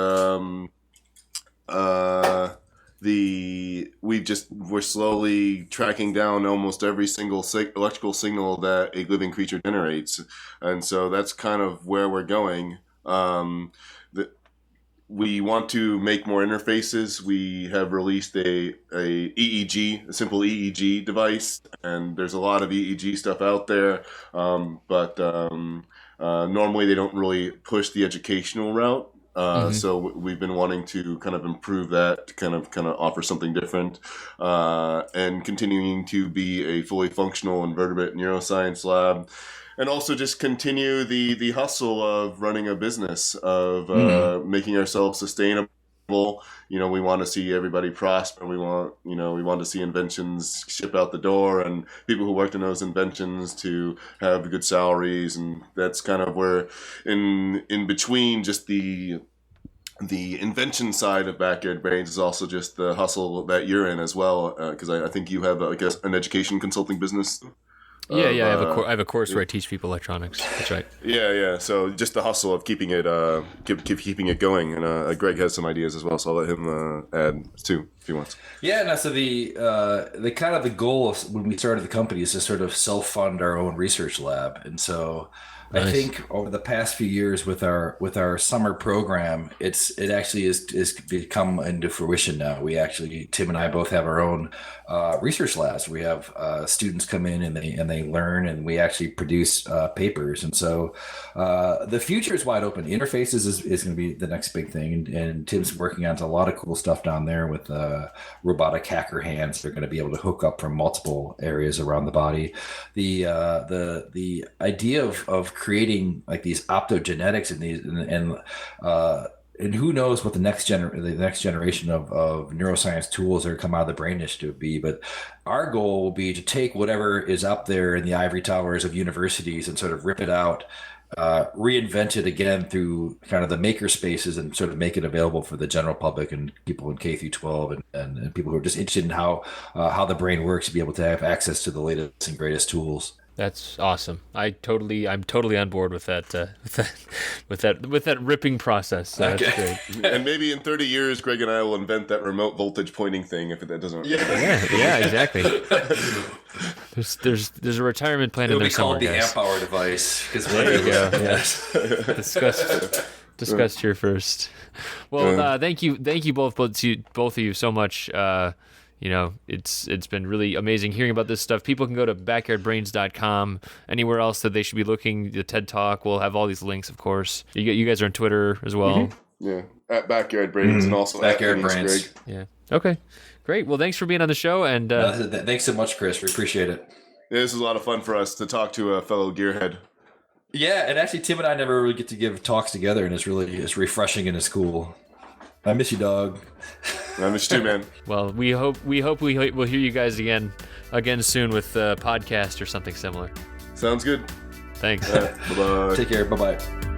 we're slowly tracking down almost every single electrical signal that a living creature generates, and so that's kind of where we're going. We want to make more interfaces. We have released a simple EEG device, and there's a lot of EEG stuff out there, but normally they don't really push the educational route. So we've been wanting to kind of improve that, to kind of offer something different, and continuing to be a fully functional invertebrate neuroscience lab. And also just continue the hustle of running a business, of making ourselves sustainable. We want to see everybody prosper. We want to see inventions ship out the door, and people who worked on those inventions to have good salaries. And that's kind of where, in between just the invention side of Backyard Brains is also just the hustle that you're in as well, because I think you have, an education consulting business. Yeah, I have a course where I teach people electronics. That's right. Yeah. So just the hustle of keeping it keeping it going, and Greg has some ideas as well, so I'll let him add too if he wants. Yeah, no. So the kind of the goal of when we started the company is to sort of self-fund our own research lab, and so. Nice. I think over the past few years with our summer program, it actually is become into fruition now. Tim and I both have our own research labs. We have students come in and they learn, and we actually produce papers. And so the future is wide open. Interfaces is going to be the next big thing, and Tim's working on a lot of cool stuff down there with robotic hacker hands. They're going to be able to hook up from multiple areas around the body. The idea of creating like these optogenetics and who knows what the next generation of neuroscience tools that come out of the brain initiative be, but our goal will be to take whatever is up there in the ivory towers of universities and sort of rip it out, reinvent it again through kind of the maker spaces, and sort of make it available for the general public and people in K through 12 and people who are just interested in how the brain works to be able to have access to the latest and greatest tools. That's awesome. I'm totally on board with that with that ripping process. Okay. That's great. And maybe in 30 years, Greg and I will invent that remote voltage pointing thing if that doesn't work. Yeah, exactly. There's a retirement plan in there somewhere, guys. It'll be called the amp hour device. There you go. Yes. Discussed here first. Well, thank you both of you so much. It's been really amazing hearing about this stuff. People can go to backyardbrains.com. Anywhere else that they should be looking, the TED Talk, we'll have all these links, of course. You guys are on Twitter as well. Mm-hmm. Yeah, at Backyard Brains, and also Backyard Brains. Greg. Yeah. Okay. Great. Well, thanks for being on the show. And thanks so much, Chris. We appreciate it. Yeah, this is a lot of fun for us to talk to a fellow gearhead. Yeah, and actually, Tim and I never really get to give talks together, and it's refreshing and it's cool. I miss you, dog. I miss you too, man. Well, we hope we'll hear you guys again soon with a podcast or something similar. Sounds good. Thanks. Bye-bye. Take care. Bye-bye.